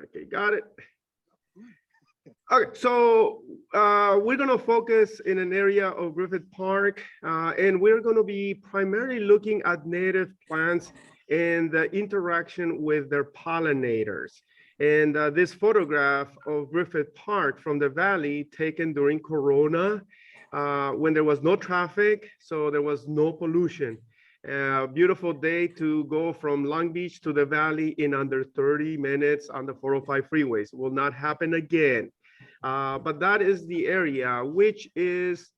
Okay, got it. Okay, so we're going to focus in an area of Griffith Park, and we're going to be primarily looking at native plants and the interaction with their pollinators. And this photograph of Griffith Park from the valley taken during Corona, when there was no traffic, so there was no pollution. Beautiful day to go from Long Beach to the valley in under 30 minutes on the 405 freeways. Will not happen again. But that is the area, which is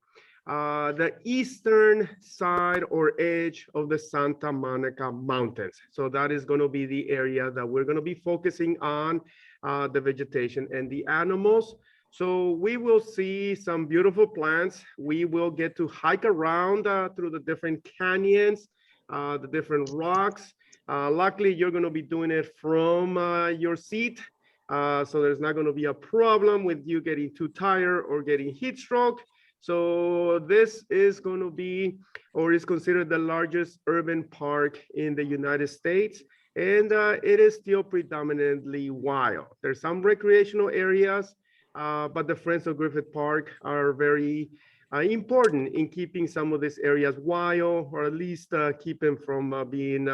the eastern side or edge of the Santa Monica Mountains. So that is going to be the area that we're going to be focusing on, the vegetation and the animals. So we will see some beautiful plants. We will get to hike around through the different canyons, the different rocks. Luckily, you're going to be doing it from your seat. So there's not going to be a problem with you getting too tired or getting heat stroke. So this is going to be, or is considered the largest urban park in the United States. And it is still predominantly wild. There's some recreational areas, but the Friends of Griffith Park are very important in keeping some of these areas wild, or at least keep them from being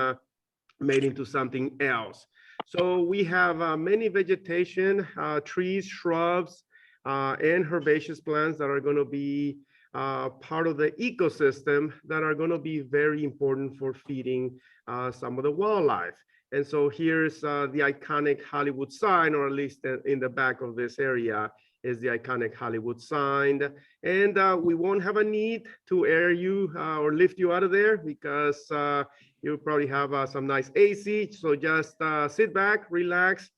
made into something else. So we have many vegetation, trees, shrubs, and herbaceous plants that are going to be part of the ecosystem that are going to be very important for feeding some of the wildlife. And so here's the iconic Hollywood sign, or at least in the back of this area is the iconic Hollywood sign. And we won't have a need to air you or lift you out of there, because you probably have some nice AC. So just sit back, relax,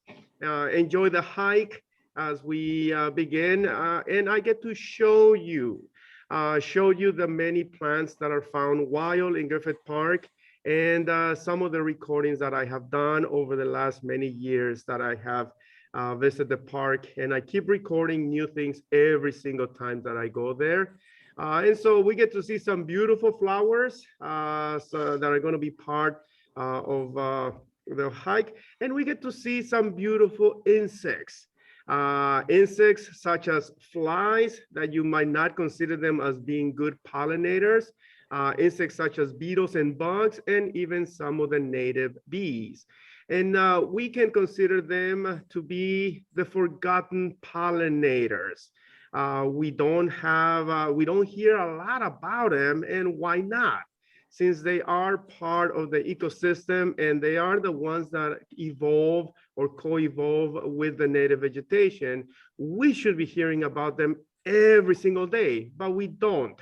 enjoy the hike as we begin. And I get to show you the many plants that are found wild in Griffith Park, and some of the recordings that I have done over the last many years that I have visited the park. And I keep recording new things every single time that I go there. And so we get to see some beautiful flowers so that are going to be part of the hike. And we get to see some beautiful insects. Insects such as flies that you might not consider them as being good pollinators. Insects such as beetles and bugs, and even some of the native bees. And we can consider them to be the forgotten pollinators. We don't hear a lot about them, and why not? Since they are part of the ecosystem, and they are the ones that evolve or co-evolve with the native vegetation, we should be hearing about them every single day, but we don't.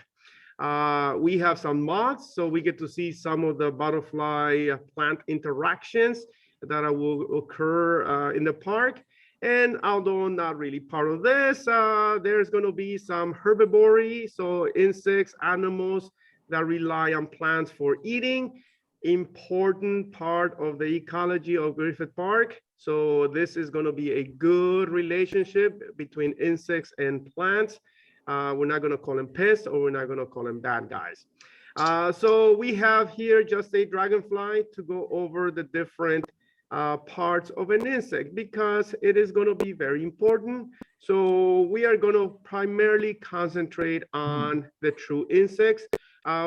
We have some moths, so we get to see some of the butterfly plant interactions that will occur in the park. And although not really part of this, there's going to be some herbivory, so insects, animals that rely on plants for eating, important part of the ecology of Griffith Park. So this is going to be a good relationship between insects and plants. We're not going to call them pests, or we're not going to call them bad guys. So we have here just a dragonfly to go over the different parts of an insect, because it is going to be very important. So we are going to primarily concentrate on the true insects,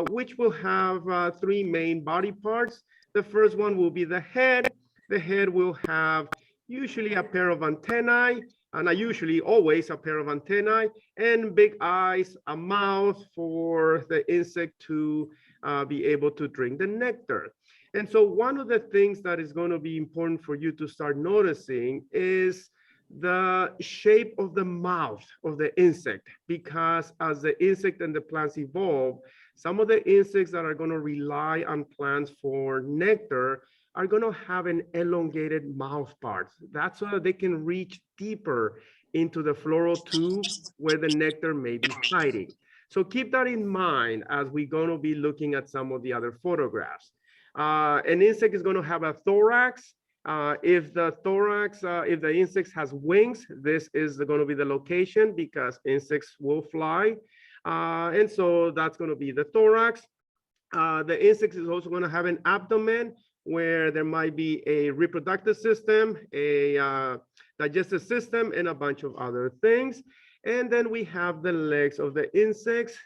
which will have three main body parts. The first one will be the head. The head will have usually a pair of antennae, and usually always a pair of antennae, and big eyes, a mouth for the insect to be able to drink the nectar. And so one of the things that is going to be important for you to start noticing is the shape of the mouth of the insect, because as the insect and the plants evolve, some of the insects that are going to rely on plants for nectar are going to have an elongated mouth part. That's so that they can reach deeper into the floral tube where the nectar may be hiding. So keep that in mind as we're going to be looking at some of the other photographs. An insect is going to have a thorax. If the insect has wings, this is going to be the location, because insects will fly. And so that's going to be the thorax. The insect is also going to have an abdomen, where there might be a reproductive system, a digestive system, and a bunch of other things. And then we have the legs of the insects,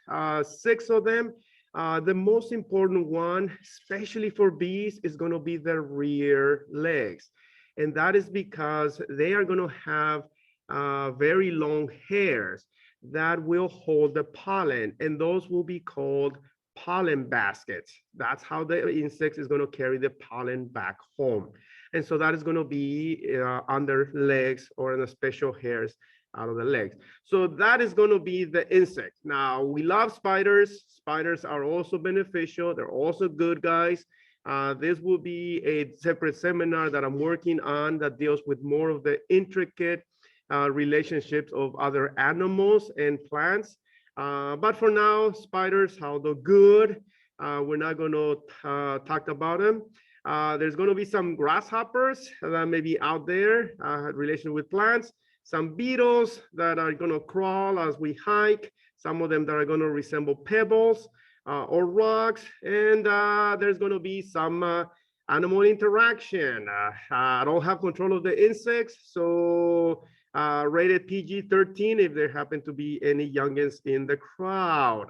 6 of them. The most important one, especially for bees, is going to be the rear legs. And that is because they are going to have very long hairs that will hold the pollen, and those will be called pollen baskets. That's how the insect is going to carry the pollen back home. And so that is going to be on their legs or in the special hairs out of the legs. So that is going to be the insect. Now, we love spiders. Spiders are also beneficial. They're also good guys. This will be a separate seminar that I'm working on that deals with more of the intricate relationships of other animals and plants. But for now, spiders, how they're good. We're not going to talk about them. There's going to be some grasshoppers that may be out there in relation with plants, some beetles that are going to crawl as we hike, some of them that are going to resemble pebbles or rocks, and there's going to be some animal interaction. I don't have control of the insects, so rated PG-13 if there happen to be any youngins in the crowd.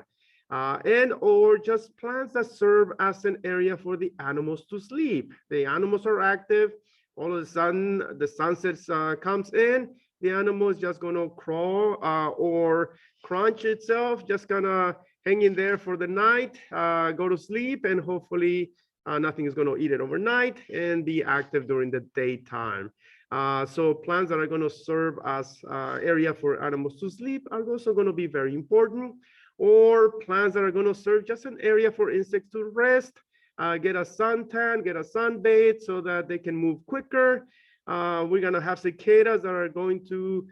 And or just plants that serve as an area for the animals to sleep. The animals are active. All of a sudden, the sunset comes in. The animal is just going to crawl or crunch itself, just gonna hang in there for the night, go to sleep, and hopefully nothing is going to eat it overnight and be active during the daytime. So plants that are going to serve as area for animals to sleep are also going to be very important. Or plants that are going to serve just an area for insects to rest, get a suntan, get a sunbathe so that they can move quicker. We're going to have cicadas that are going to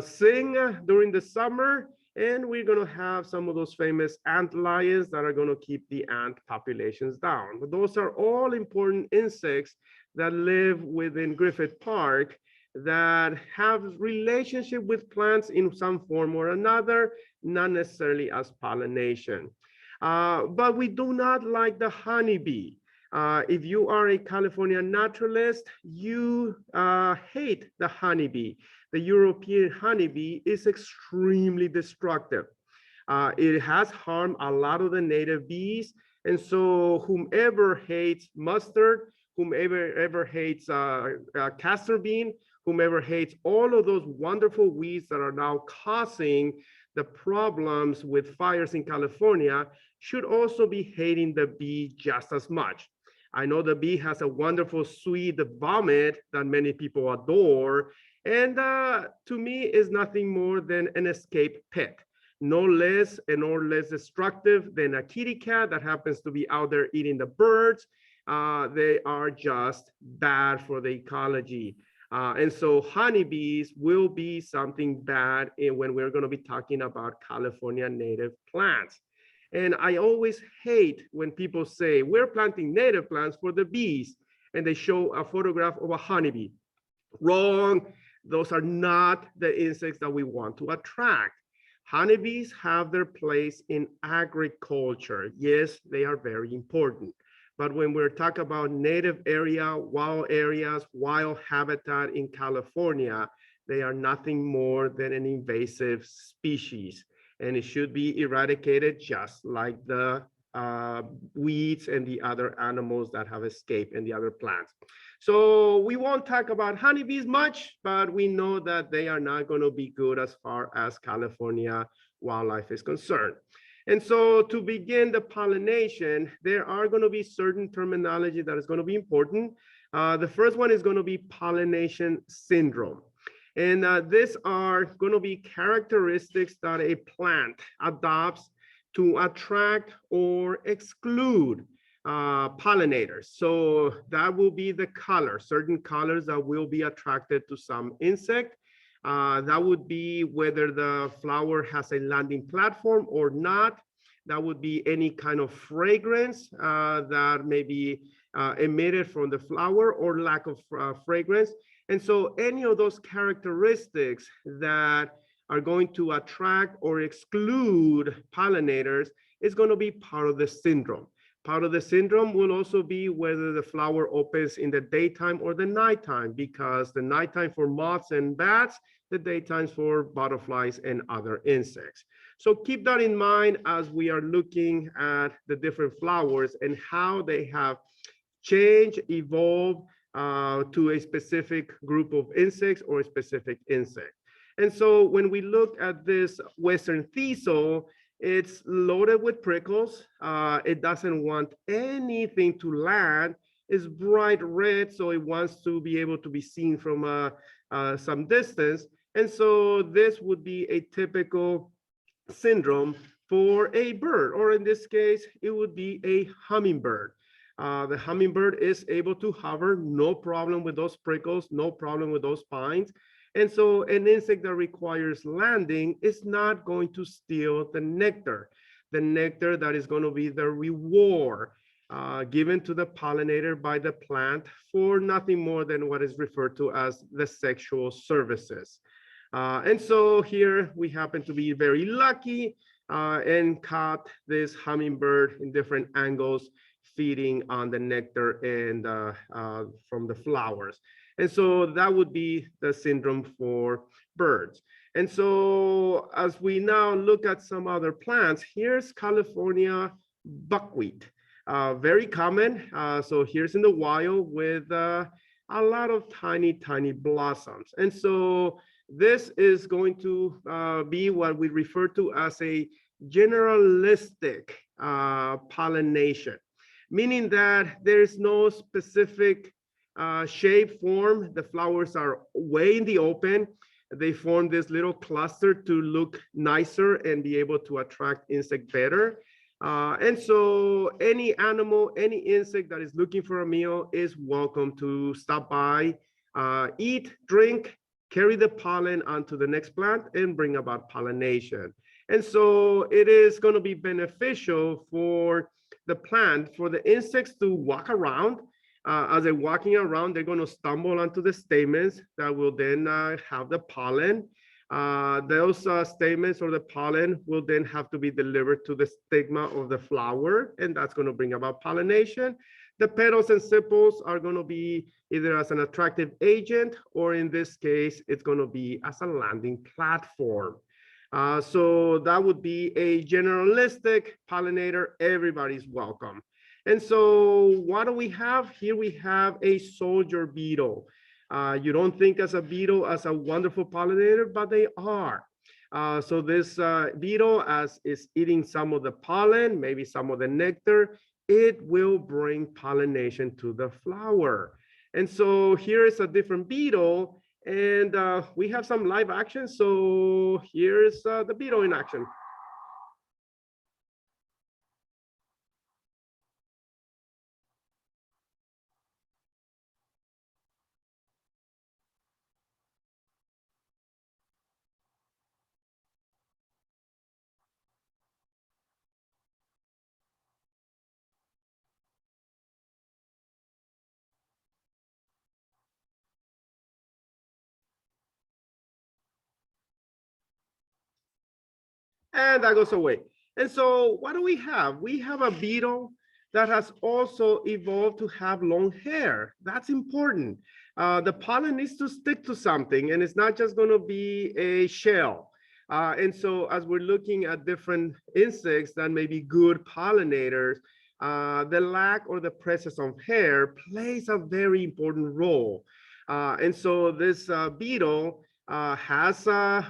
sing during the summer. And we're going to have some of those famous ant lions that are going to keep the ant populations down. But those are all important insects that live within Griffith Park that have relationship with plants in some form or another, not necessarily as pollination. But we do not like the honeybee. If you are a California naturalist, you hate the honeybee. The European honeybee is extremely destructive. It has harmed a lot of the native bees. And so whomever hates mustard, whomever hates castor bean, whomever hates all of those wonderful weeds that are now causing the problems with fires in California should also be hating the bee just as much. I know the bee has a wonderful sweet vomit that many people adore, and to me is nothing more than an escape pet. No less and no less destructive than a kitty cat that happens to be out there eating the birds. They are just bad for the ecology. And so honeybees will be something bad when we're going to be talking about California native plants. And I always hate when people say, we're planting native plants for the bees, and they show a photograph of a honeybee. Wrong. Those are not the insects that we want to attract. Honeybees have their place in agriculture. Yes, they are very important. But when we're talking about native area, wild areas, wild habitat in California, they are nothing more than an invasive species. And it should be eradicated just like the weeds and the other animals that have escaped and the other plants. So we won't talk about honeybees much, but we know that they are not going to be good as far as California wildlife is concerned. And so to begin the pollination, there are going to be certain terminology that is going to be important. The first one is going to be pollination syndrome. And these are going to be characteristics that a plant adopts to attract or exclude pollinators. So that will be the color, certain colors that will be attracted to some insect. That would be whether the flower has a landing platform or not. That would be any kind of fragrance that may be emitted from the flower or lack of fragrance. And so any of those characteristics that are going to attract or exclude pollinators is going to be part of the syndrome. Part of the syndrome will also be whether the flower opens in the daytime or the nighttime, because the nighttime for moths and bats, the daytime for butterflies and other insects. So keep that in mind as we are looking at the different flowers and how they have changed, evolved to a specific group of insects or a specific insect. And so when we look at this Western thistle, it's loaded with prickles. It doesn't want anything to land. It's bright red, so it wants to be able to be seen from some distance. And so this would be a typical syndrome for a bird, or in this case, it would be a hummingbird. The hummingbird is able to hover, no problem with those prickles, no problem with those pines. And so an insect that requires landing is not going to steal the nectar that is going to be the reward given to the pollinator by the plant for nothing more than what is referred to as the sexual services. And so here we happen to be very lucky and caught this hummingbird in different angles, feeding on the nectar and from the flowers. And so that would be the syndrome for birds. And so as we now look at some other plants, here's California buckwheat, very common. So here's in the wild with a lot of tiny blossoms. And so this is going to be what we refer to as a generalistic pollination, meaning that there's no specific shape, form. The flowers are way in the open. They form this little cluster to look nicer and be able to attract insect better. And so any animal, any insect that is looking for a meal is welcome to stop by, eat, drink, carry the pollen onto the next plant and bring about pollination. And so it is going to be beneficial for the plant, for the insects to walk around. As they're walking around, they're going to stumble onto the stamens that will then have the pollen. Those stamens or the pollen will then have to be delivered to the stigma of the flower, and that's going to bring about pollination. The petals and sepals are going to be either as an attractive agent, or in this case, it's going to be as a landing platform. So that would be a generalistic pollinator. Everybody's welcome. And so what do we have? Here we have a soldier beetle. You don't think as a beetle as a wonderful pollinator, but they are. So this beetle, as is eating some of the pollen, maybe some of the nectar, it will bring pollination to the flower. And so here is a different beetle, and we have some live action. So here's the beetle in action. And that goes away. And so what do we have? We have a beetle that has also evolved to have long hair. That's important. The pollen needs to stick to something, and it's not just going to be a shell. And so as we're looking at different insects that may be good pollinators, the lack or the presence of hair plays a very important role. And so this beetle has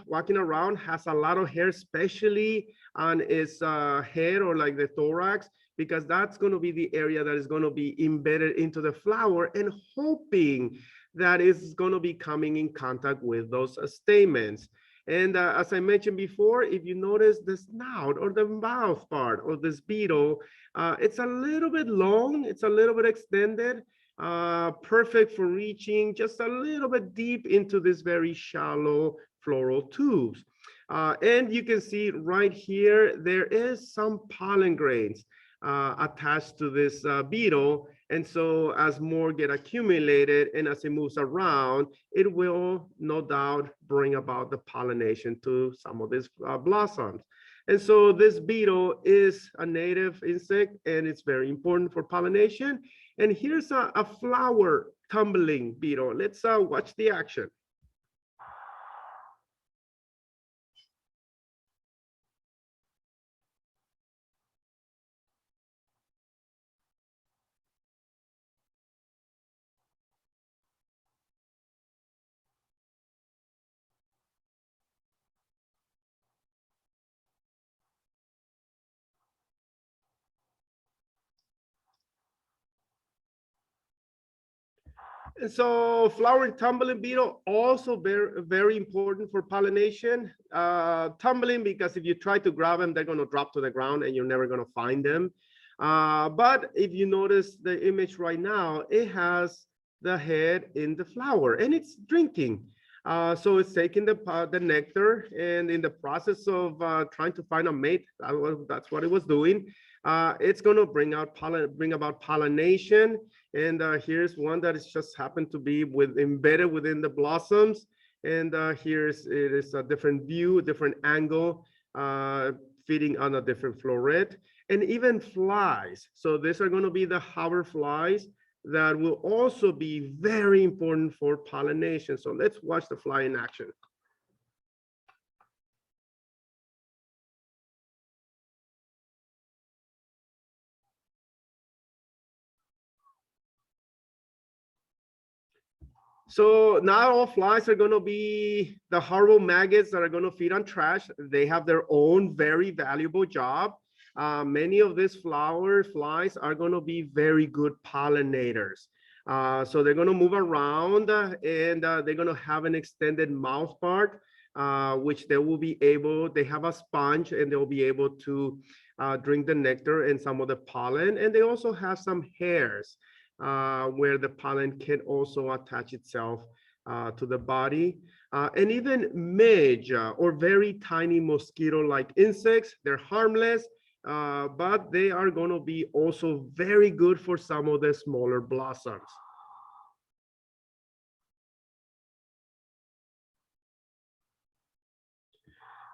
walking around, has a lot of hair, especially on its head or like the thorax, because that's going to be the area that is going to be embedded into the flower, and hoping that is going to be coming in contact with those stamens. And as I mentioned before, if you notice the snout or the mouth part of this beetle, it's a little bit long, it's a little bit extended, perfect for reaching just a little bit deep into this very shallow floral tubes. And you can see right here, there is some pollen grains attached to this beetle. And so as more get accumulated and as it moves around, it will no doubt bring about the pollination to some of these blossoms. And so this beetle is a native insect and it's very important for pollination. And here's a flower tumbling beetle. Let's watch the action. And so flowering tumbling beetle also very important for pollination. Tumbling because if you try to grab them, they're going to drop to the ground and you're never going to find them. But if you notice the image right now, it has the head in the flower and it's drinking. So it's taking the nectar, and in the process of trying to find a mate, that's what it was doing. It's going to bring about pollination. And here's one that is just happened to be embedded within the blossoms. And it is a different view, a different angle, feeding on a different floret, and even flies. So these are going to be the hover flies that will also be very important for pollination. So let's watch the fly in action. So not all flies are going to be the horrible maggots that are going to feed on trash. They have their own very valuable job. Many of these flies are going to be very good pollinators. So they're going to move around and they're going to have an extended mouth part, which they have a sponge and they'll be able to drink the nectar and some of the pollen. And they also have some hairs where the pollen can also attach itself to the body. And even midge or very tiny mosquito-like insects, they're harmless, but they are going to be also very good for some of the smaller blossoms.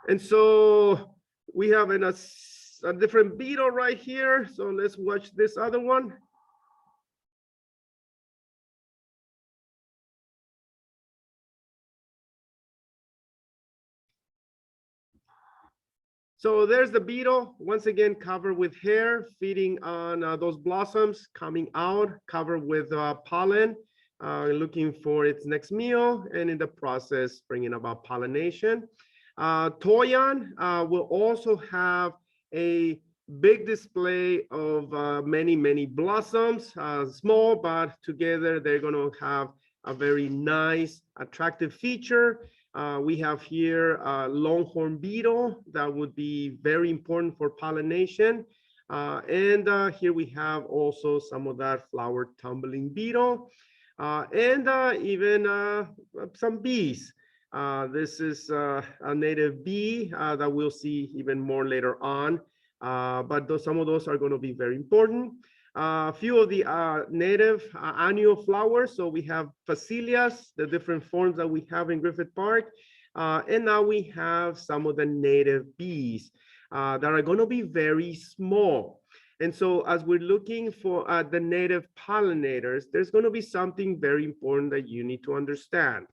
And so we have a different beetle right here. So let's watch this other one. So there's the beetle, once again, covered with hair, feeding on those blossoms, coming out, covered with pollen, looking for its next meal, and in the process, bringing about pollination. Toyon will also have a big display of many blossoms, small, but together they're going to have a very nice, attractive feature. We have here a longhorn beetle that would be very important for pollination. And here we have also some of that flower tumbling beetle and even some bees. This is a native bee that we'll see even more later on. But some of those are going to be very important. A few of the native annual flowers. So we have phacelias, the different forms that we have in Griffith Park. And now we have some of the native bees that are going to be very small. And so as we're looking for the native pollinators, there's going to be something very important that you need to understand.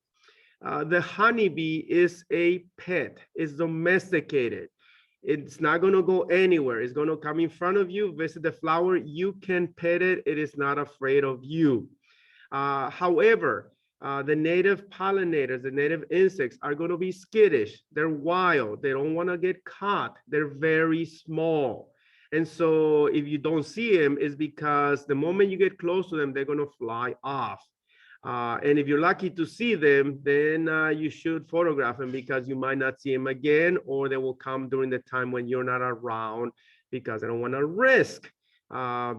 The honeybee is a pet, it's domesticated. It's not going to go anywhere. It's going to come in front of you, visit the flower. You can pet it. It is not afraid of you. However, the native pollinators, the native insects are going to be skittish. They're wild. They don't want to get caught. They're very small. And so if you don't see them, it's because the moment you get close to them, they're going to fly off. And if you're lucky to see them, then you should photograph them because you might not see them again, or they will come during the time when you're not around because they don't want to risk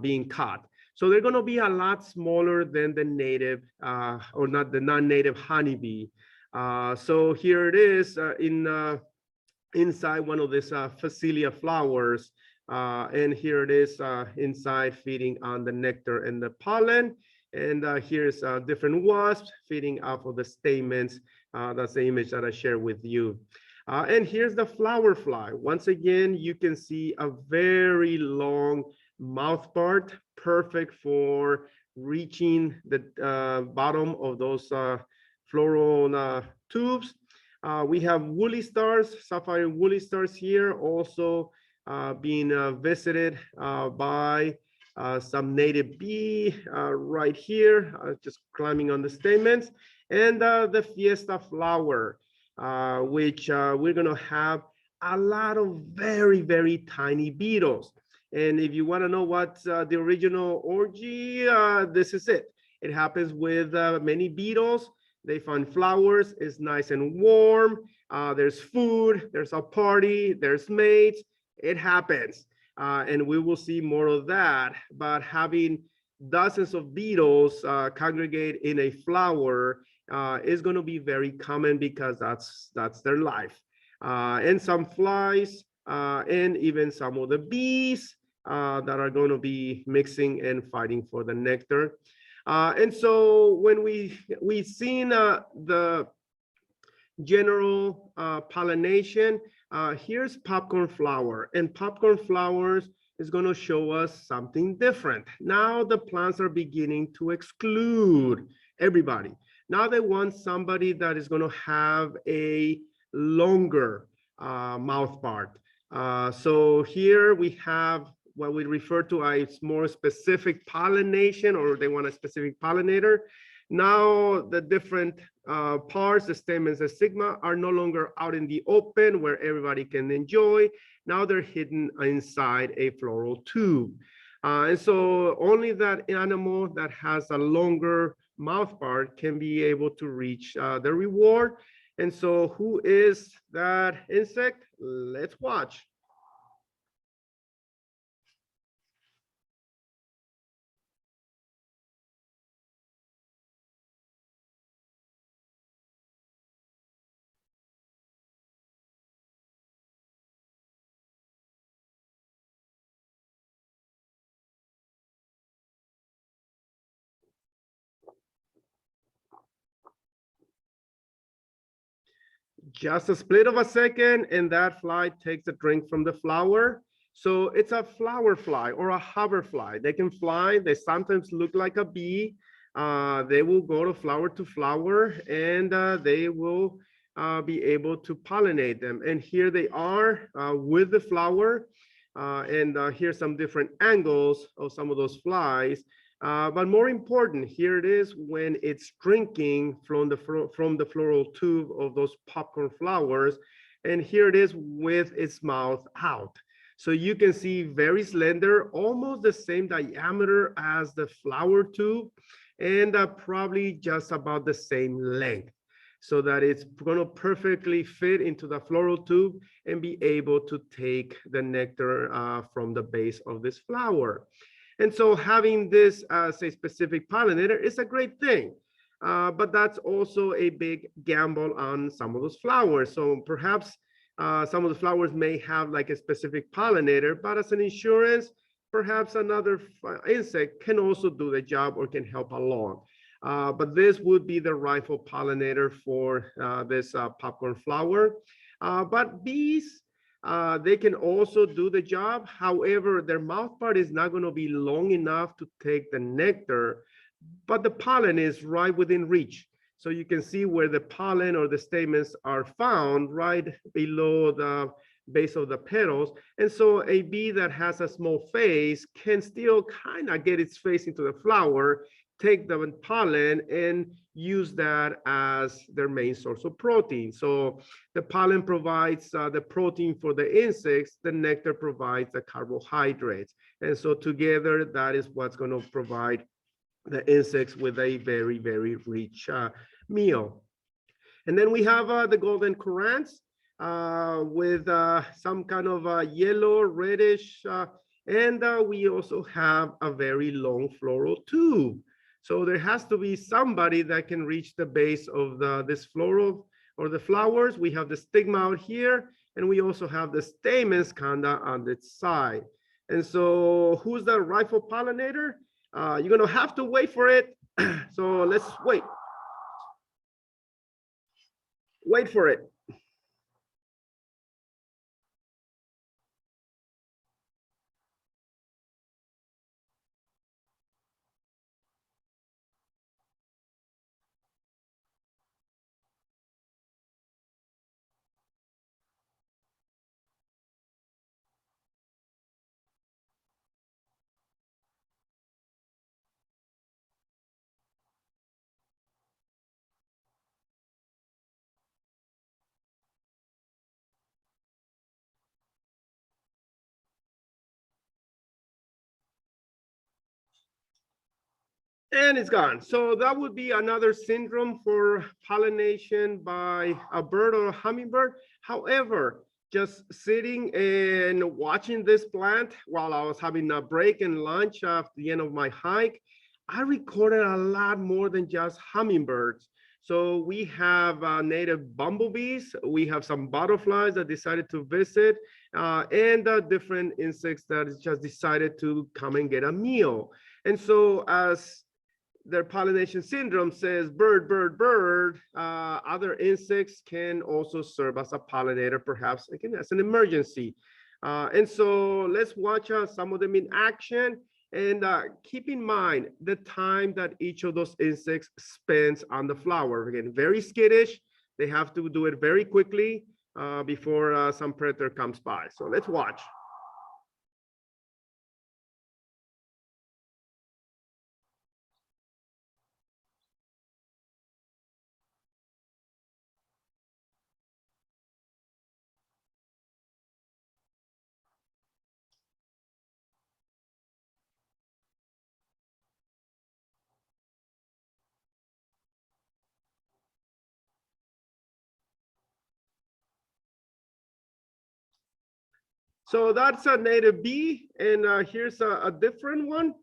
being caught. So they're going to be a lot smaller than the native or not the non-native honeybee. So here it is inside one of these phacelia flowers. And here it is inside feeding on the nectar and the pollen. And here's different wasps feeding off of the stamens. That's the image that I shared with you. And here's the flower fly. Once again, you can see a very long mouth part, perfect for reaching the bottom of those floral tubes. We have woolly stars, sapphire woolly stars here, also being visited by some native bee right here, just climbing on the stamens, and the fiesta flower, which we're going to have a lot of very, very tiny beetles. And if you want to know what's the original orgy, this is it. It happens with many beetles. They find flowers, it's nice and warm. There's food, there's a party, there's mates. It happens. And we will see more of that. But having dozens of beetles congregate in a flower is going to be very common because that's their life. And some flies and even some of the bees that are going to be mixing and fighting for the nectar. And so when we've seen the general pollination, here's popcorn flower, and popcorn flowers is going to show us something different. Now the plants are beginning to exclude everybody. Now they want somebody that is going to have a longer mouth part. So here we have what we refer to as more specific pollination, or they want a specific pollinator. Now the different parts, the stamens, the stigma, are no longer out in the open where everybody can enjoy. Now they're hidden inside a floral tube. And so only that animal that has a longer mouth part can be able to reach the reward. And so who is that insect? Let's watch. Just a split of a second, and that fly takes a drink from the flower. So it's a flower fly or a hoverfly. They can fly. They sometimes look like a bee. They will go to flower, and they will be able to pollinate them. And here they are with the flower. And here's some different angles of some of those flies. But more important, here it is when it's drinking from the floral tube of those popcorn flowers. And here it is with its mouth out. So you can see very slender, almost the same diameter as the flower tube, and probably just about the same length, so that it's going to perfectly fit into the floral tube and be able to take the nectar from the base of this flower. And so having this as a specific pollinator is a great thing. But that's also a big gamble on some of those flowers. So perhaps some of the flowers may have like a specific pollinator, but as an insurance, perhaps another insect can also do the job or can help along. But this would be the rightful pollinator for this popcorn flower. But bees, they can also do the job. However, their mouth part is not going to be long enough to take the nectar, but the pollen is right within reach. So you can see where the pollen or the stamens are found right below the base of the petals. And so a bee that has a small face can still kind of get its face into the flower, take the pollen and use that as their main source of protein. So the pollen provides the protein for the insects, the nectar provides the carbohydrates. And so together, that is what's going to provide the insects with a very, very rich meal. And then we have the golden currants with some kind of yellow, reddish, and we also have a very long floral tube. So there has to be somebody that can reach the base of this floral or the flowers. We have the stigma out here, and we also have the stamens kind of on its side. And so who's the rightful pollinator? You're going to have to wait for it. So let's wait. Wait for it. And it's gone. So that would be another syndrome for pollination by a bird or a hummingbird. However, just sitting and watching this plant while I was having a break and lunch at the end of my hike, I recorded a lot more than just hummingbirds. So we have native bumblebees, we have some butterflies that decided to visit, and different insects that just decided to come and get a meal. And so as their pollination syndrome says bird, bird, bird, other insects can also serve as a pollinator, perhaps again as an emergency. And so let's watch some of them in action, and keep in mind the time that each of those insects spends on the flower. Again, very skittish. They have to do it very quickly before some predator comes by. So let's watch. So that's a native bee, and here's a different one.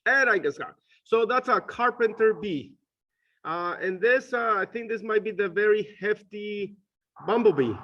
And I just got. So that's a carpenter bee. And this, I think this might be the very hefty bumblebee.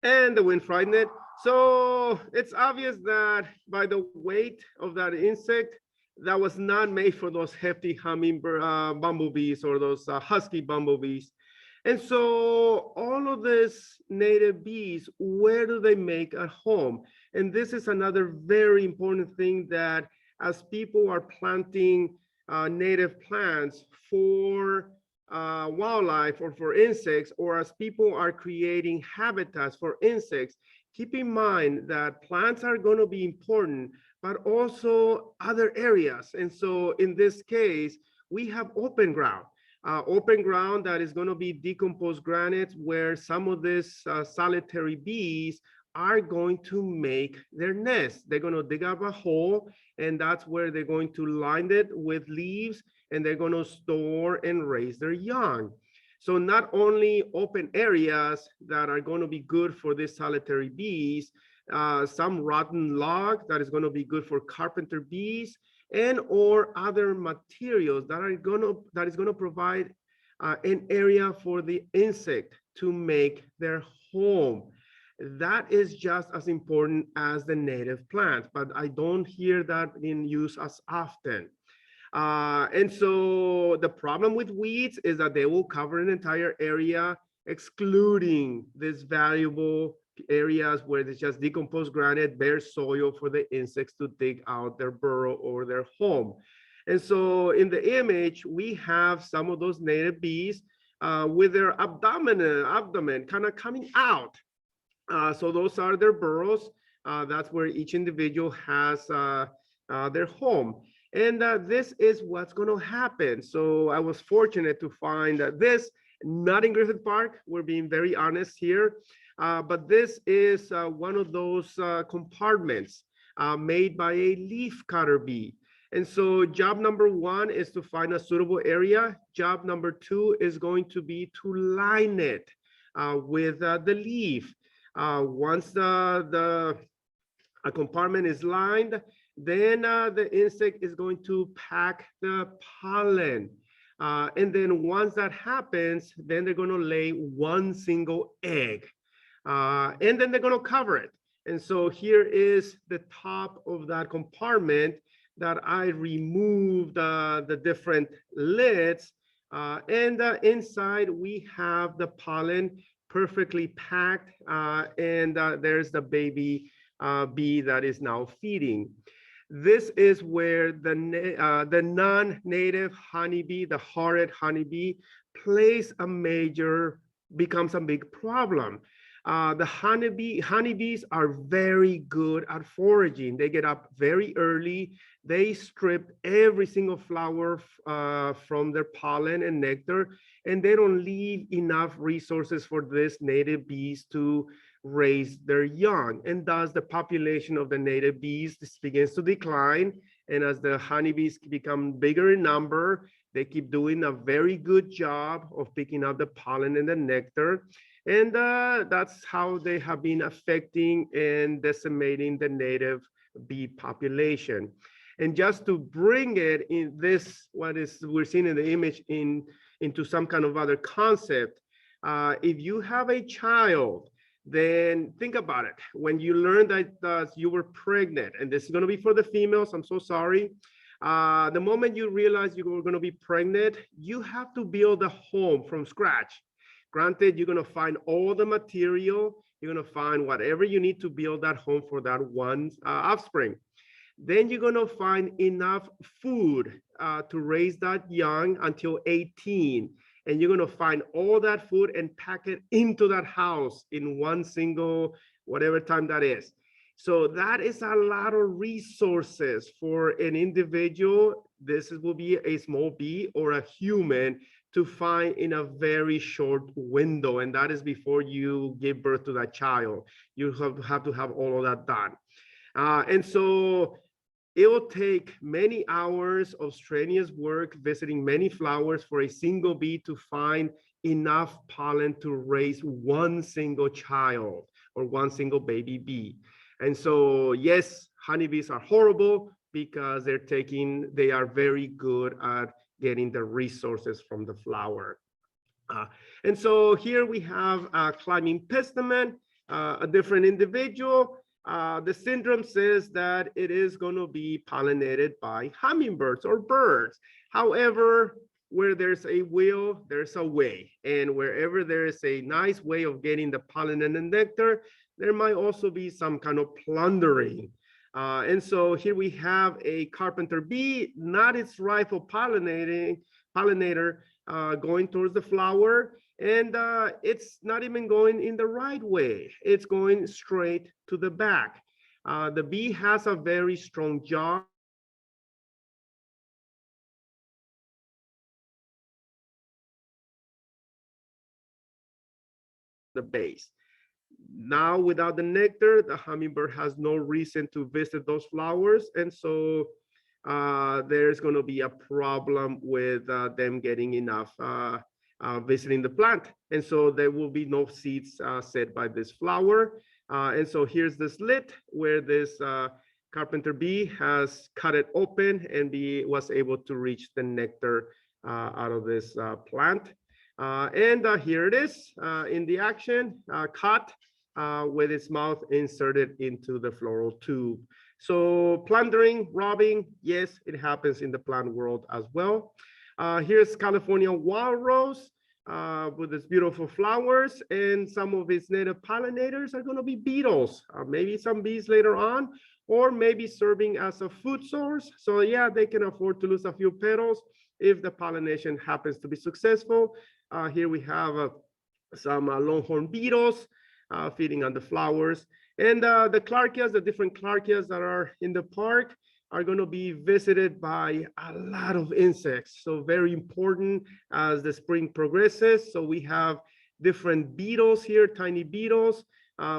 And the wind frightened it. So it's obvious that by the weight of that insect, that was not made for those hefty hummingbird bumblebees or those husky bumblebees. And so all of these native bees, where do they make a home? And this is another very important thing, that as people are planting native plants for wildlife or for insects, or as people are creating habitats for insects, keep in mind that plants are going to be important, but also other areas. And so in this case, we have open ground. Open ground that is going to be decomposed granite, where some of these solitary bees are going to make their nest. They're going to dig up a hole, and that's where they're going to line it with leaves, and they're going to store and raise their young. So not only open areas that are going to be good for these solitary bees, some rotten log that is going to be good for carpenter bees, and or other materials that is going to provide an area for the insect to make their home. That is just as important as the native plant, but I don't hear that in use as often. And so the problem with weeds is that they will cover an entire area, excluding this valuable areas where there's just decomposed granite, bare soil for the insects to dig out their burrow or their home. And so in the image, we have some of those native bees, with their abdomen kind of coming out. So those are their burrows. That's where each individual has their home. And this is what's going to happen. So I was fortunate to find this, not in Griffith Park. We're being very honest here. But this is one of those compartments made by a leaf cutter bee. And so job number one is to find a suitable area. Job number two is going to be to line it with the leaf. Once a compartment is lined, then the insect is going to pack the pollen. And then once that happens, then they're going to lay one single egg. And then they're going to cover it. And so here is the top of that compartment that I removed the different lids. And inside we have the pollen perfectly packed. And there's the baby bee that is now feeding. This is where the non-native honeybee, the horrid honeybee, becomes a big problem. The honeybees are very good at foraging. They get up very early. They strip every single flower from their pollen and nectar, and they don't leave enough resources for these native bees to raise their young. And thus the population of the native bees begins to decline. And as the honeybees become bigger in number, they keep doing a very good job of picking up the pollen and the nectar. And that's how they have been affecting and decimating the native bee population. And just to bring it in this, we're seeing in the image into some kind of other concept, if you have a child, then think about it. When you learn that you were pregnant, and this is going to be for the females, I'm so sorry. The moment you realize you were going to be pregnant, you have to build a home from scratch. Granted, you're going to find all the material, you're going to find whatever you need to build that home for that one offspring. Then you're going to find enough food to raise that young until 18. And you're going to find all that food and pack it into that house in one single, whatever time that is. So that is a lot of resources for an individual. This will be a small bee or a human to find in a very short window. And that is before you give birth to that child. You have to have all of that done. And so it will take many hours of strenuous work visiting many flowers for a single bee to find enough pollen to raise one single child or one single baby bee. And so, yes, honeybees are horrible because they are very good at getting the resources from the flower. And so here we have a climbing pistillate, a different individual. The syndrome says that it is going to be pollinated by hummingbirds or birds. However, where there's a will, there's a way. And wherever there is a nice way of getting the pollen and the nectar, there might also be some kind of plundering. And so here we have a carpenter bee, not its rifle pollinator going towards the flower. And it's not even going in the right way. It's going straight to the back. The bee has a very strong jaw. The base. Now, without the nectar, the hummingbird has no reason to visit those flowers. And so there's going to be a problem with them getting enough visiting the plant. And so there will be no seeds set by this flower. And so here's the slit where this carpenter bee has cut it open and was able to reach the nectar out of this plant. And here it is in the action, cut with its mouth inserted into the floral tube. So plundering, robbing, yes, it happens in the plant world as well. Here's California wild rose with its beautiful flowers, and some of its native pollinators are going to be beetles, maybe some bees later on, or maybe serving as a food source. So yeah, they can afford to lose a few petals if the pollination happens to be successful. Here we have some longhorn beetles feeding on the flowers. And the clarkias, the different clarkias that are in the park are going to be visited by a lot of insects. So very important as the spring progresses. So we have different beetles here, tiny beetles.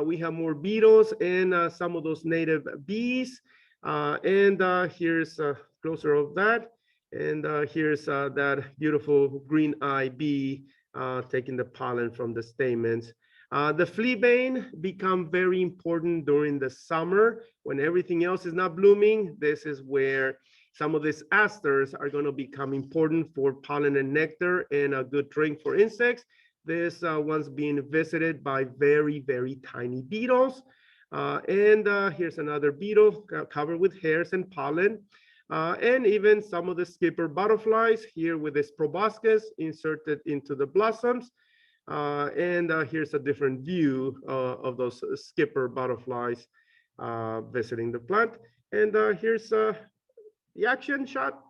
We have more beetles and some of those native bees. Here's a closer of that. And here's that beautiful green eye bee taking the pollen from the stamens. The fleabane become very important during the summer when everything else is not blooming. This is where some of these asters are going to become important for pollen and nectar and a good drink for insects. This one's being visited by very, very tiny beetles. Here's another beetle covered with hairs and pollen. And even some of the skipper butterflies here with this proboscis inserted into the blossoms. Here's a different view of those skipper butterflies visiting the plant. And here's the action shot.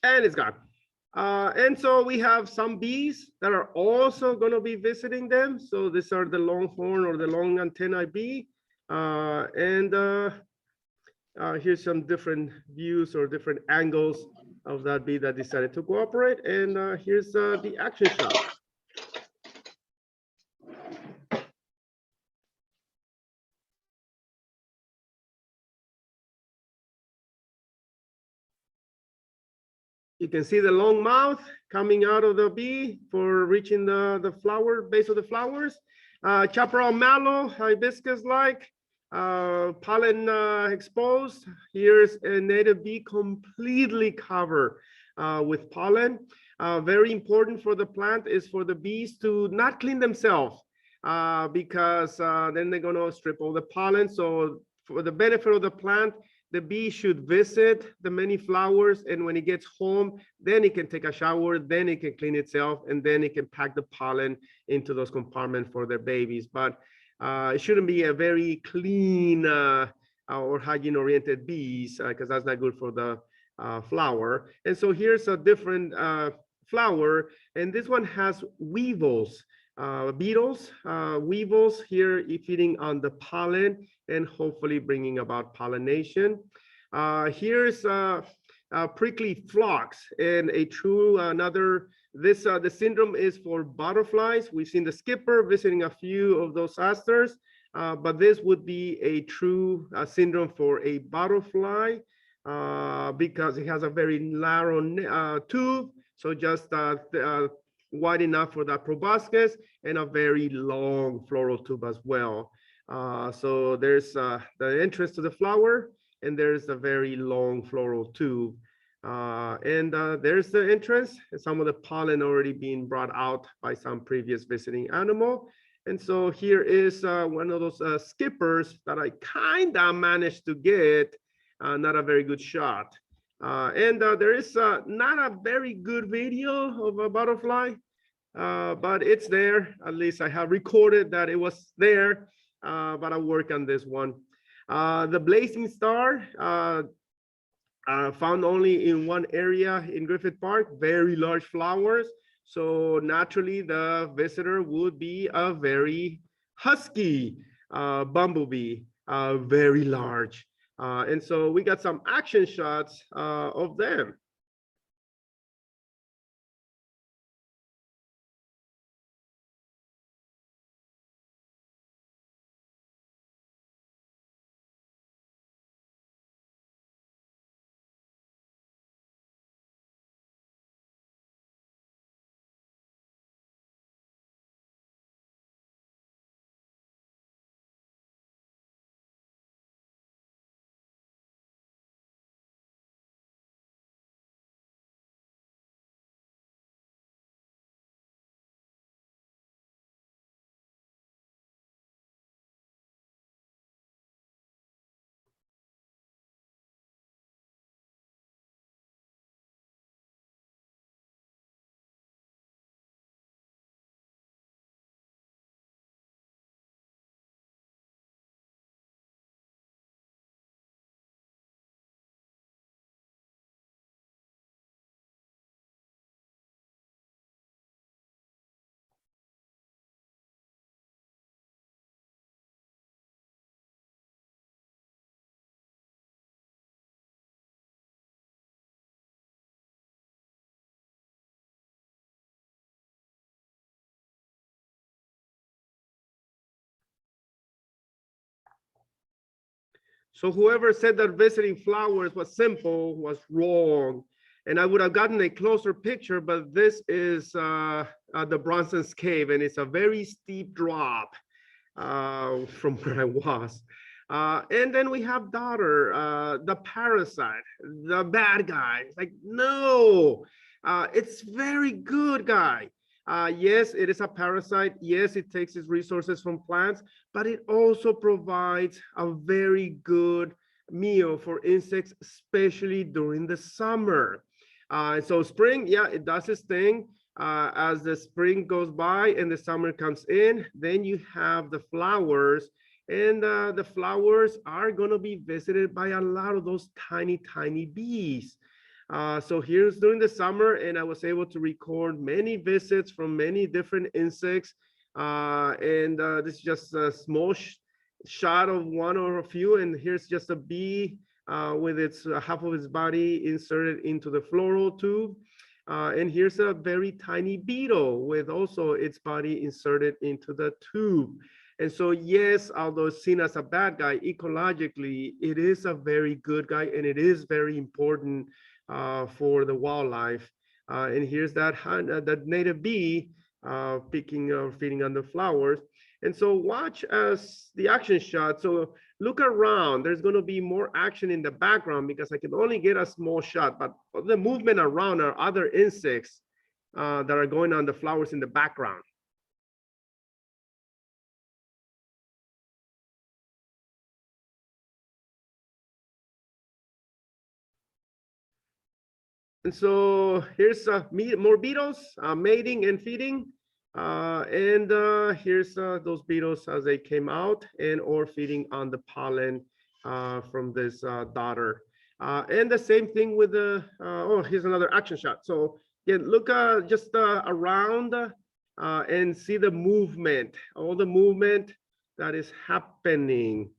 And it's gone. And so we have some bees that are also going to be visiting them. So these are the longhorn or the long antennae bee. Here's some different views or different angles of that bee that decided to cooperate. And here's the action shot. You can see the long mouth coming out of the bee for reaching the flower, base of the flowers. Chaparral mallow, hibiscus-like, pollen exposed. Here's a native bee completely covered with pollen. Very important for the plant is for the bees to not clean themselves because then they're going to strip all the pollen. So for the benefit of the plant, the bee should visit the many flowers, and when it gets home, then it can take a shower, then it can clean itself, and then it can pack the pollen into those compartments for their babies. But it shouldn't be a very clean or hygiene-oriented bees because that's not good for the flower. And so here's a different flower, and this one has weevils, beetles, weevils here feeding on the pollen and hopefully bringing about pollination. Here's prickly phlox and a true the syndrome is for butterflies. We've seen the skipper visiting a few of those asters, but this would be a true syndrome for a butterfly because it has a very narrow tube. So just wide enough for that proboscis and a very long floral tube as well. So there's the entrance to the flower, and there's a very long floral tube. There's the entrance, and some of the pollen already being brought out by some previous visiting animal. And so here is one of those skippers that I kind of managed to get, not a very good shot. There is not a very good video of a butterfly, but it's there. At least I have recorded that it was there. But I'll work on this one. The blazing star found only in one area in Griffith Park, very large flowers. So naturally the visitor would be a very husky bumblebee, very large. And so we got some action shots of them. So whoever said that visiting flowers was simple was wrong. And I would have gotten a closer picture, but this is the Bronson's Cave, and it's a very steep drop from where I was. And then we have daughter, the parasite, the bad guy. It's like, no, it's very good guy. Yes, it is a parasite. Yes, it takes its resources from plants, but it also provides a very good meal for insects, especially during the summer. So spring, yeah, it does its thing. As the spring goes by and the summer comes in, then you have the flowers, and the flowers are going to be visited by a lot of those tiny, tiny bees. So here's during the summer, and I was able to record many visits from many different insects. And this is just a small shot of one or a few, and here's just a bee with its half of its body inserted into the floral tube. And here's a very tiny beetle with also its body inserted into the tube. And so, yes, although seen as a bad guy, ecologically, it is a very good guy, and it is very important for the wildlife. And here's that native bee picking or feeding on the flowers. And so watch as the action shot. So look around. There's going to be more action in the background because I can only get a small shot, but the movement around are other insects that are going on the flowers in the background. And so here's more beetles mating and feeding. And here's those beetles as they came out and or feeding on the pollen from this daughter. And the same thing with the, oh, here's another action shot. So yeah, look just around and see the movement, all the movement that is happening.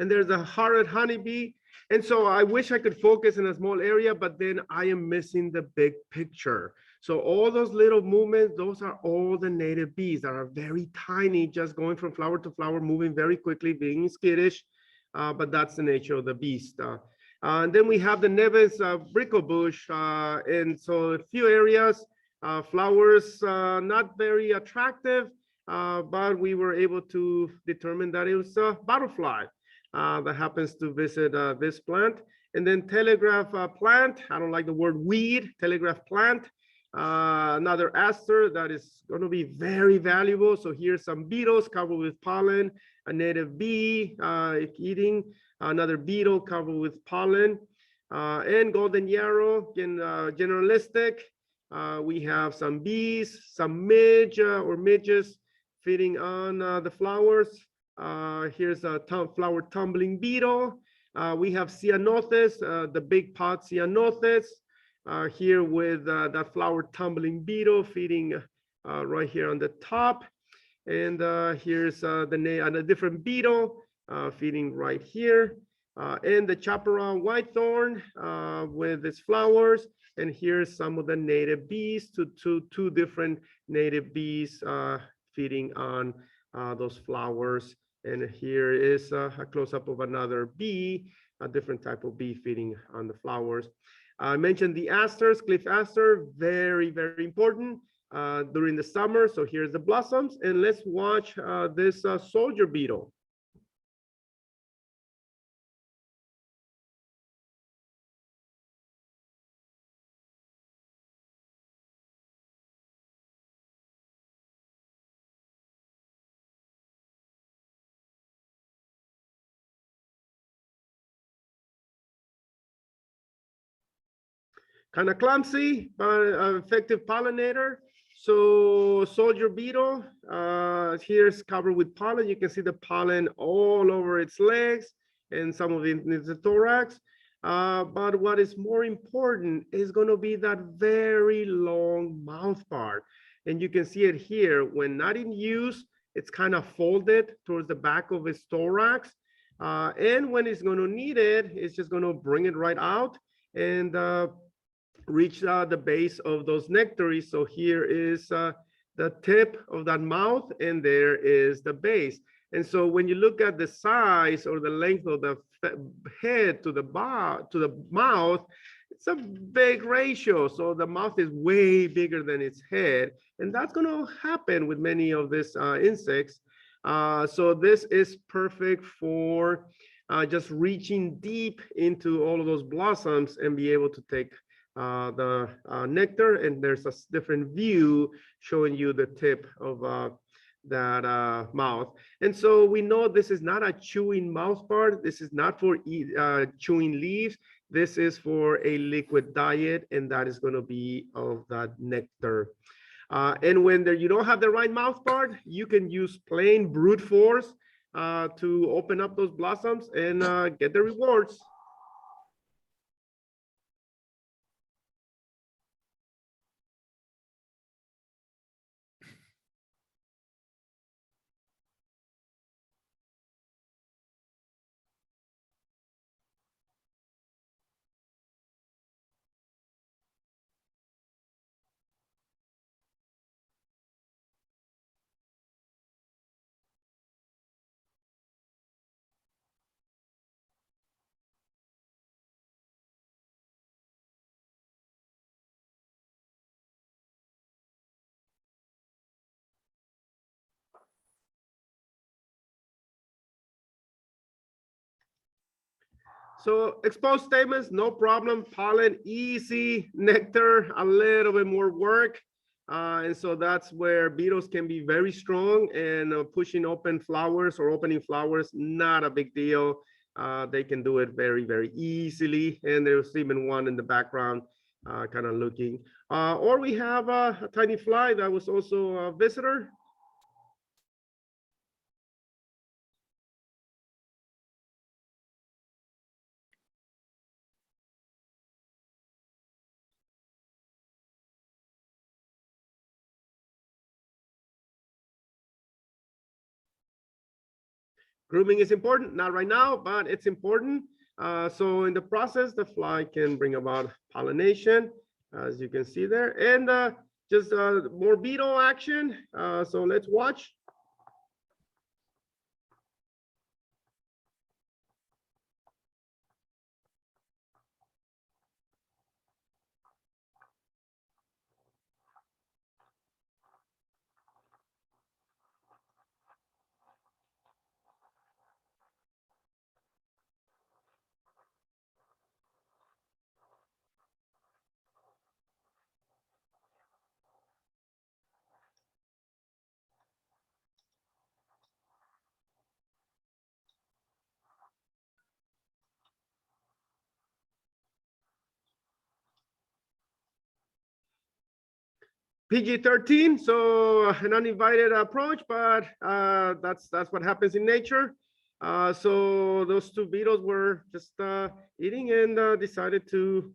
And there's a horrid honeybee. And so I wish I could focus in a small area, but then I am missing the big picture. So all those little movements, those are all the native bees that are very tiny, just going from flower to flower, moving very quickly, being skittish. But that's the nature of the beast. And then we have the Nevis bricklebush. And so a few areas, flowers not very attractive, but we were able to determine that it was a butterfly that happens to visit this plant. And then telegraph plant, I don't like the word weed, telegraph plant, another aster that is going to be very valuable. So here's some beetles covered with pollen, a native bee eating, another beetle covered with pollen, and golden yarrow, again, generalistic. We have some bees, some midge or midges feeding on the flowers. Here's a flower tumbling beetle. We have Ceanothus, the big pot Ceanothus, here with that flower tumbling beetle feeding right here on the top. And here's a different beetle feeding right here. And the chaparral whitethorn with its flowers. And here's some of the native bees, two different native bees feeding on those flowers. And here is a close-up of another bee, a different type of bee feeding on the flowers. I mentioned the asters, cliff aster, very, very important during the summer. So here's the blossoms, and let's watch this soldier beetle. Kind of clumsy, but effective pollinator. So soldier beetle, here's covered with pollen. You can see the pollen all over its legs and some of it in the thorax. But what is more important is going to be that very long mouth part. And you can see it here. When not in use, it's kind of folded towards the back of its thorax. And when it's going to need it, it's just going to bring it right out and reach the base of those nectaries. So here is the tip of that mouth, and there is the base. And so when you look at the size or the length of the head to the mouth, it's a big ratio. So the mouth is way bigger than its head. And that's going to happen with many of these insects. So this is perfect for just reaching deep into all of those blossoms and be able to take the nectar. And there's a different view showing you the tip of that mouth. And so we know this is not a chewing mouth part. This is not for chewing leaves. This is for a liquid diet, and that is going to be of that nectar. And when you don't have the right mouth part, you can use plain brute force to open up those blossoms and get the rewards. So exposed statements, no problem. Pollen, easy. Nectar, a little bit more work. And so that's where beetles can be very strong, and pushing open flowers or opening flowers, not a big deal. They can do it very, very easily. And there's even one in the background kind of looking. Or we have a tiny fly that was also a visitor. Grooming is important, not right now, but it's important. So in the process, the fly can bring about pollination, as you can see there, and just more beetle action. So let's watch. PG-13, so an uninvited approach, but that's what happens in nature. So those two beetles were just eating and decided to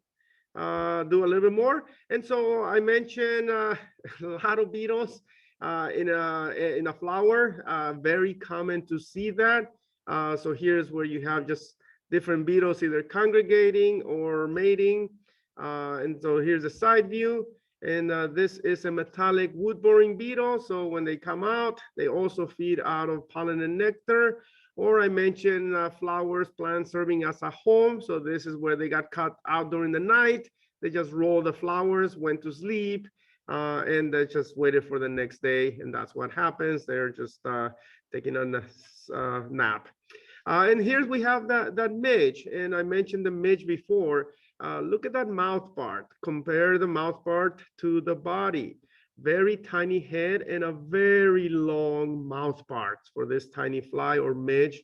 do a little bit more. And so I mentioned a lot of beetles in a flower, very common to see that. So here's where you have just different beetles either congregating or mating. And so here's a side view. And this is a metallic wood-boring beetle. So when they come out, they also feed out of pollen and nectar. Or I mentioned flowers, plants serving as a home. So this is where they got cut out during the night. They just rolled the flowers, went to sleep, and they just waited for the next day. And that's what happens. They're just taking a nap. And here we have that midge. And I mentioned the midge before. Look at that mouth part. Compare the mouth part to the body. Very tiny head and a very long mouth part for this tiny fly or midge.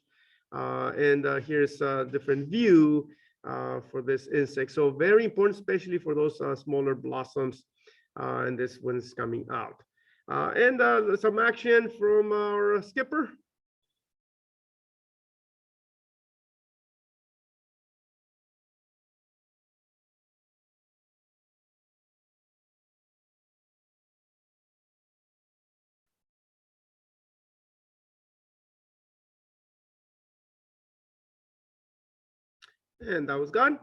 And here's a different view. for this insect. So very important, especially for those smaller blossoms, and this one's coming out. And some action from our skipper. And that was gone.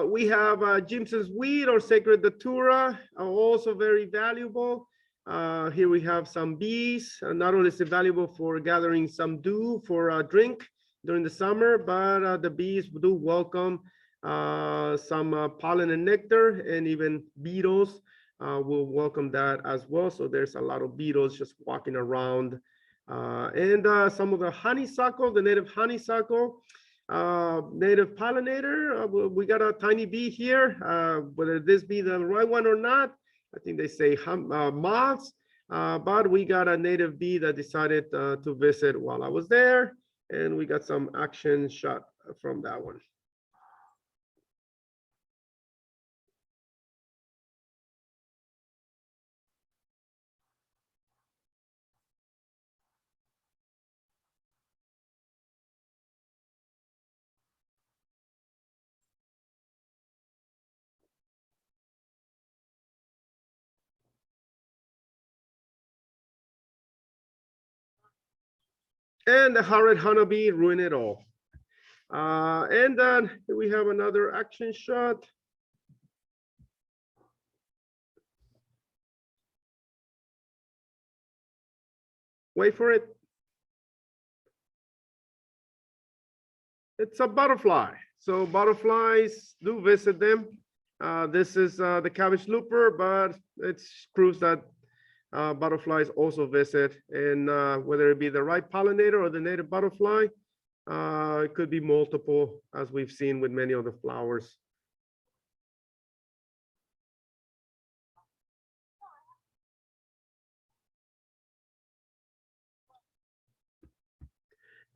We have Jimson's weed or sacred datura, also very valuable. Here we have some bees. Not only is it valuable for gathering some dew for a drink during the summer, but the bees do welcome some pollen and nectar, and even beetles will welcome that as well. So there's a lot of beetles just walking around. And some of the honeysuckle, the native honeysuckle, native pollinator. We got a tiny bee here. Whether this be the right one or not, I think they say moths, but we got a native bee that decided to visit while I was there, and we got some action shot from that one. And the horrid honeybee ruined it all. And then we have another action shot. Wait for it. It's a butterfly. So butterflies do visit them. This is the cabbage looper, but it proves that butterflies also visit, and whether it be the right pollinator or the native butterfly, it could be multiple, as we've seen with many of the flowers.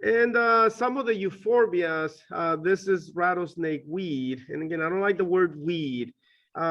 And some of the euphorbias, this is rattlesnake weed. And again, I don't like the word weed.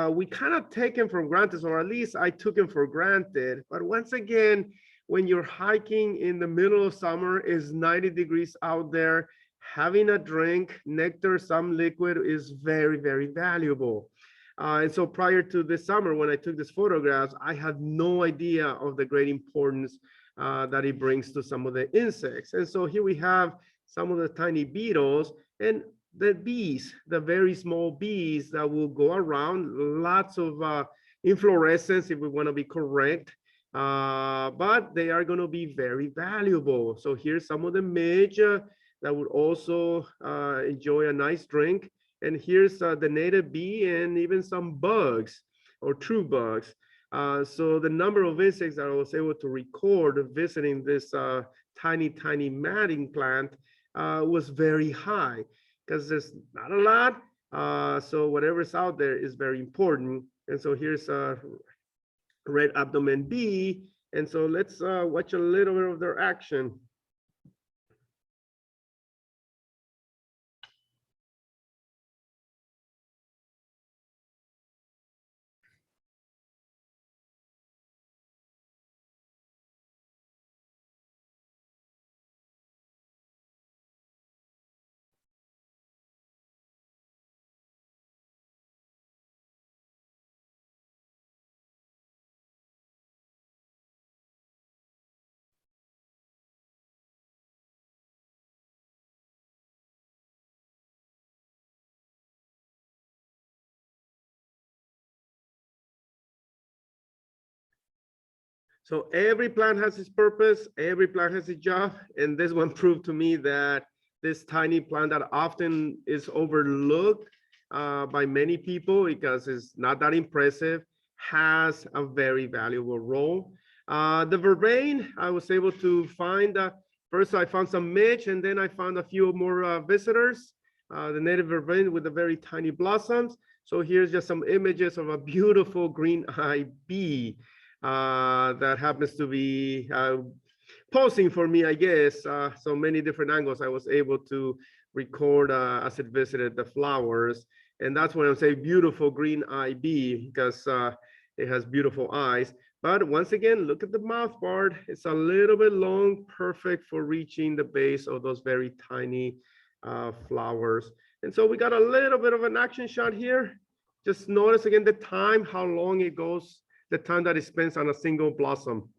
We kind of take them for granted, or at least I took them for granted. But once again, when you're hiking in the middle of summer, is 90 degrees out there, having a drink, nectar, some liquid is very, very valuable. And so prior to this summer, when I took these photographs, I had no idea of the great importance that it brings to some of the insects. And so here we have some of the tiny beetles and the bees, the very small bees that will go around, lots of inflorescence, if we want to be correct, but they are going to be very valuable. So here's some of the midge that would also enjoy a nice drink. And here's the native bee and even some bugs or true bugs. So the number of insects that I was able to record visiting this tiny matting plant was very high, because there's not a lot. So whatever's out there is very important. And so here's a red abdomen bee. And so let's watch a little bit of their action. So every plant has its purpose, every plant has its job, and this one proved to me that this tiny plant that often is overlooked by many people because it's not that impressive, has a very valuable role. The vervain, I was able to find, first I found some midge, and then I found a few more visitors, the native vervain with the very tiny blossoms. So here's just some images of a beautiful green-eyed bee that happens to be posing for me, I guess. So many different angles I was able to record as it visited the flowers. And that's when I say beautiful green eye bee, because it has beautiful eyes. But once again, look at the mouth part. It's a little bit long, perfect for reaching the base of those very tiny flowers. And so we got a little bit of an action shot here. Just notice again the time, how long it goes, the time that it spends on a single blossom.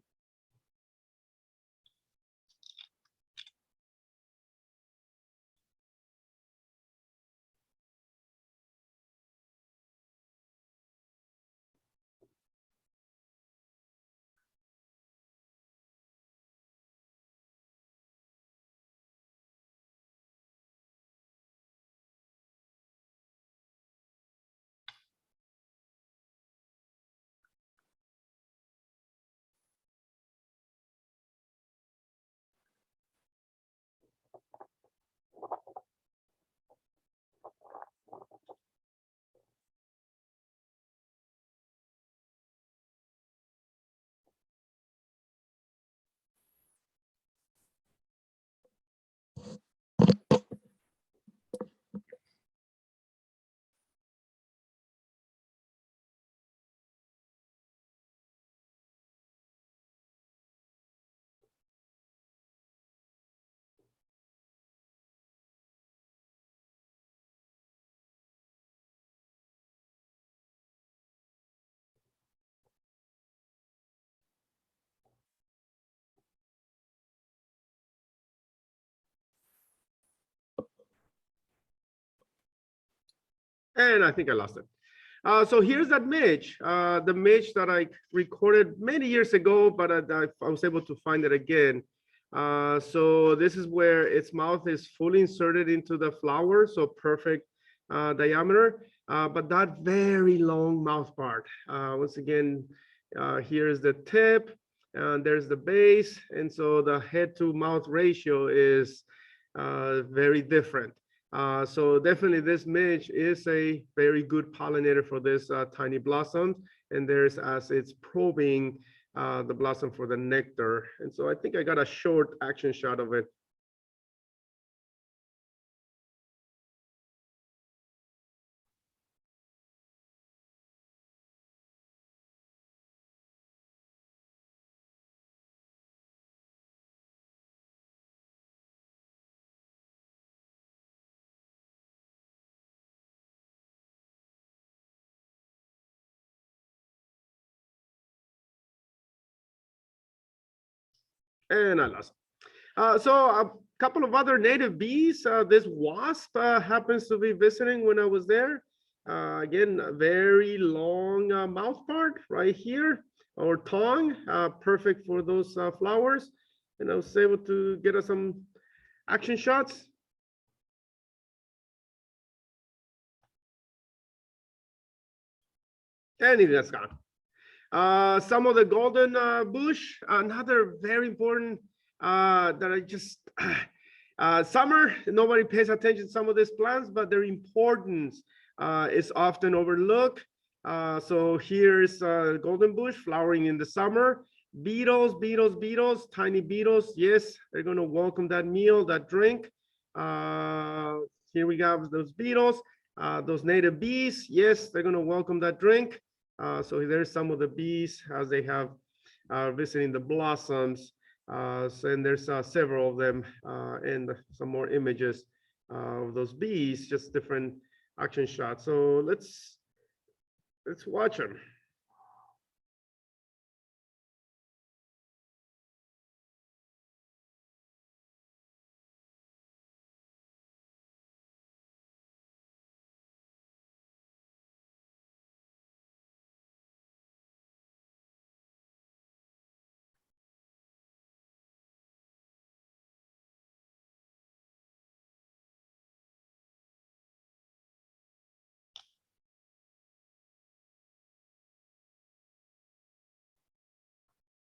And I think I lost it. So here's that midge, the midge that I recorded many years ago, but I was able to find it again. So this is where its mouth is fully inserted into the flower, so perfect diameter, but that very long mouth part. Once again, here's the tip, and there's the base, and so the head to mouth ratio is very different. So definitely this midge is a very good pollinator for this tiny blossoms, and there's as it's probing the blossom for the nectar. And so I think I got a short action shot of it. And I lost. So a couple of other native bees. This wasp happens to be visiting when I was there. Again, a very long mouth part right here, or tongue, perfect for those flowers. And I was able to get us some action shots. And it is gone. Some of the golden bush, another very important that I just, summer, nobody pays attention to some of these plants, but their importance is often overlooked. So here's golden bush flowering in the summer. Beetles, beetles, beetles, tiny beetles. Yes, they're going to welcome that meal, that drink. Here we have those beetles, those native bees. Yes, they're going to welcome that drink. So there's some of the bees as they have visiting the blossoms. And there's several of them and some more images of those bees, just different action shots. So let's watch them.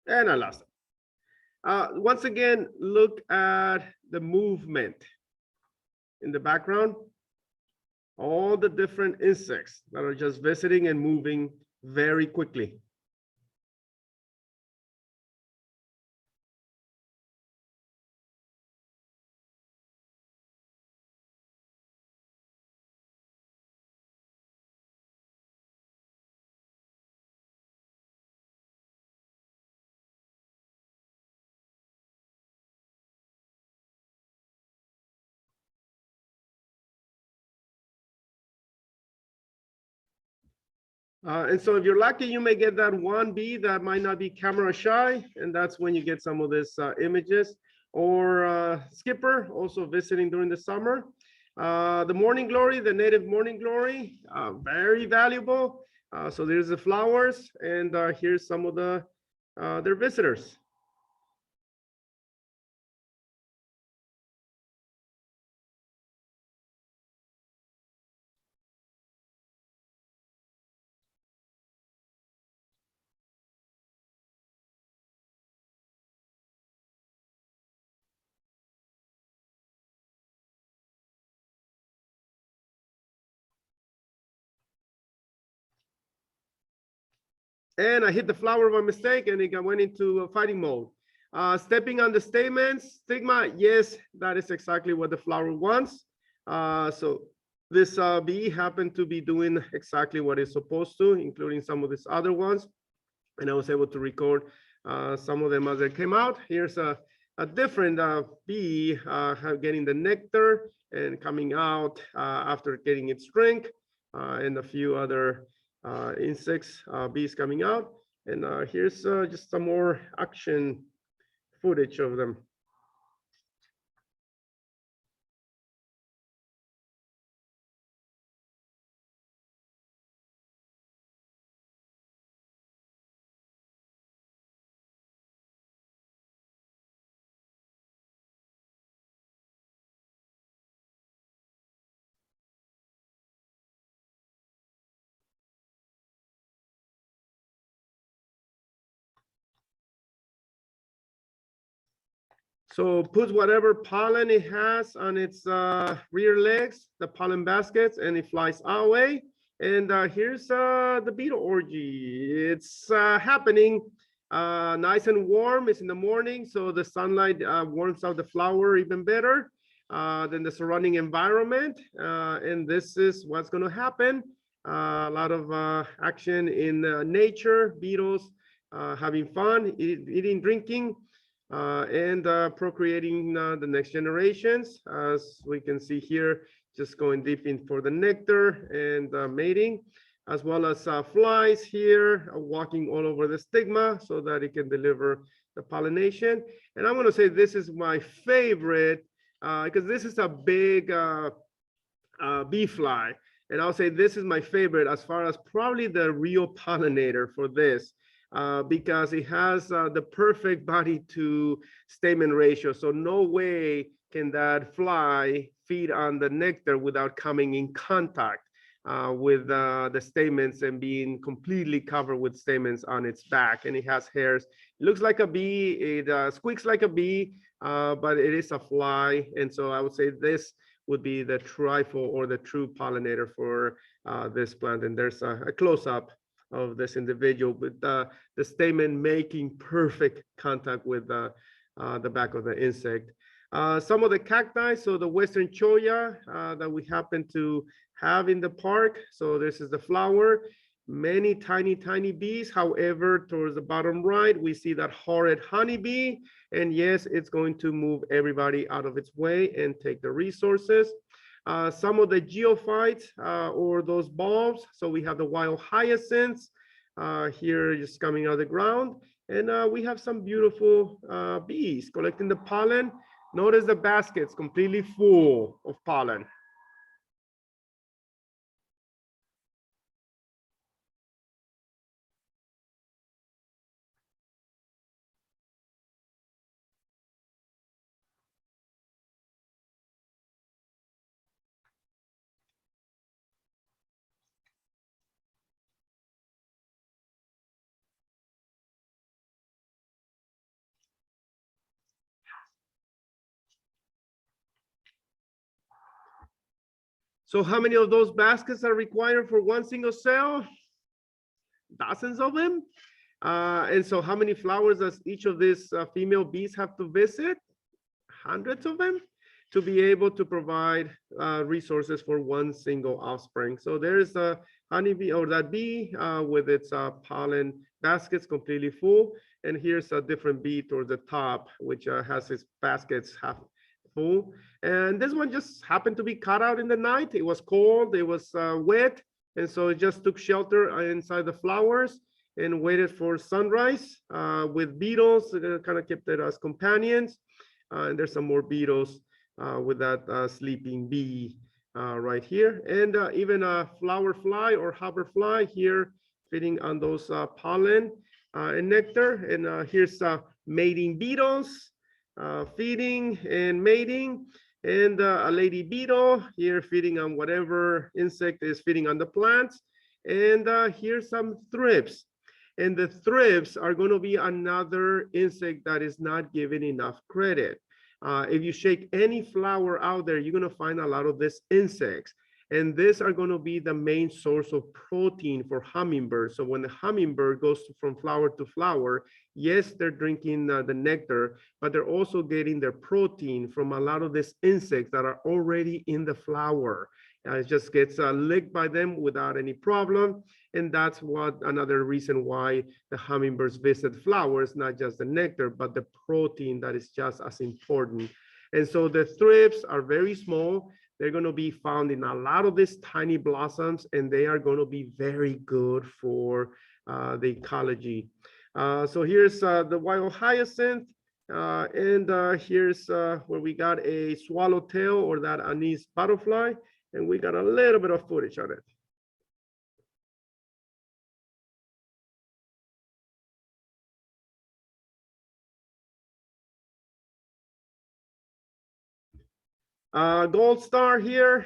And I lost it. Once again, look at the movement in the background. All the different insects that are just visiting and moving very quickly. And so if you're lucky, you may get that one bee that might not be camera shy, and that's when you get some of these images. Or skipper, also visiting during the summer. The morning glory, the native morning glory, very valuable. So there's the flowers, and here's some of their visitors. And I hit the flower by mistake, and it went into fighting mode. Stepping on the stamens, stigma, yes, that is exactly what the flower wants. So this bee happened to be doing exactly what it's supposed to, including some of these other ones. And I was able to record some of them as they came out. Here's a different bee getting the nectar and coming out after getting its drink, and a few other insects, bees coming out. And here's just some more action footage of them. So puts whatever pollen it has on its rear legs, the pollen baskets, and it flies away. And here's the beetle orgy. It's happening nice and warm. It's in the morning, so the sunlight warms out the flower even better than the surrounding environment. And this is what's going to happen. A lot of action in nature, beetles having fun, eating, drinking. And procreating the next generations, as we can see here, just going deep in for the nectar and mating, as well as flies here walking all over the stigma so that it can deliver the pollination. And I'm going to say this is my favorite because this is a big bee fly. And I'll say this is my favorite as far as probably the real pollinator for this. Because it has the perfect body to stamen ratio. So no way can that fly feed on the nectar without coming in contact with the stamens and being completely covered with stamens on its back. And it has hairs. It looks like a bee. It squeaks like a bee, but it is a fly. And so I would say this would be the trifle or the true pollinator for this plant. And there's a close-up of this individual with the stamen making perfect contact with the back of the insect. Some of the cacti, so the Western cholla that we happen to have in the park. So this is the flower, many tiny bees. However, towards the bottom right, we see that horrid honeybee. And yes, it's going to move everybody out of its way and take the resources. Some of the geophytes or those bulbs. So we have the wild hyacinths here just coming out of the ground. And we have some beautiful bees collecting the pollen. Notice the baskets completely full of pollen. So how many of those baskets are required for one single cell? Dozens of them. And so how many flowers does each of these female bees have to visit? Hundreds of them to be able to provide resources for one single offspring. So there's a honeybee or that bee with its pollen baskets completely full. And here's a different bee towards the top, which has its baskets half full. And this one just happened to be cut out in the night. It was cold, it was wet, And so it just took shelter inside the flowers and waited for sunrise with beetles that kind of kept it as companions. And there's some more beetles with that sleeping bee right here. And even a flower fly or hoverfly here feeding on those pollen and nectar. And here's mating beetles feeding and mating. And a lady beetle here feeding on whatever insect is feeding on the plants. And here's some thrips. And the thrips are going to be another insect that is not given enough credit. If you shake any flower out there, you're going to find a lot of these insects. And these are going to be the main source of protein for hummingbirds. So when the hummingbird goes from flower to flower, yes, they're drinking the nectar, but they're also getting their protein from a lot of these insects that are already in the flower. It just gets licked by them without any problem. And that's what another reason why the hummingbirds visit flowers, not just the nectar, but the protein that is just as important. And so the thrips are very small. They're going to be found in a lot of these tiny blossoms, and they are going to be very good for the ecology. So here's the wild hyacinth, and here's where we got a swallowtail or that anise butterfly, and we got a little bit of footage on it. Gold star here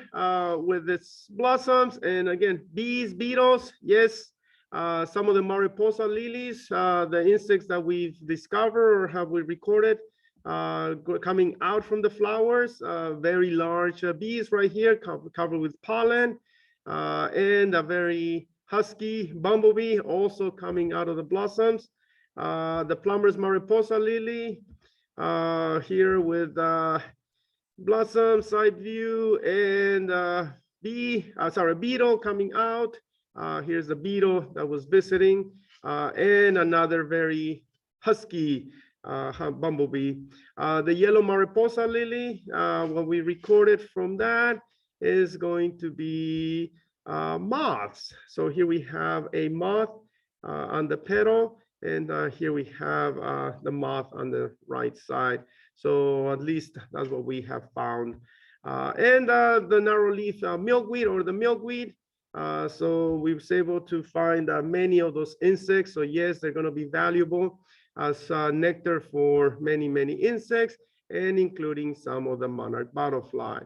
with its blossoms, and again, bees, beetles, yes, some of the mariposa lilies, the insects that we've discovered or have we recorded coming out from the flowers, very large bees right here covered with pollen, and a very husky bumblebee also coming out of the blossoms. The plumber's mariposa lily here with blossom side view, and beetle coming out. Here's the beetle that was visiting, and another very husky bumblebee. The yellow mariposa lily, what we recorded from that is going to be moths. So here we have a moth on the petal, and here we have the moth on the right side. So at least that's what we have found. And the narrow leaf milkweed or the milkweed. So we was able to find many of those insects. So yes, they're going to be valuable as nectar for many, many insects, and including some of the monarch butterfly.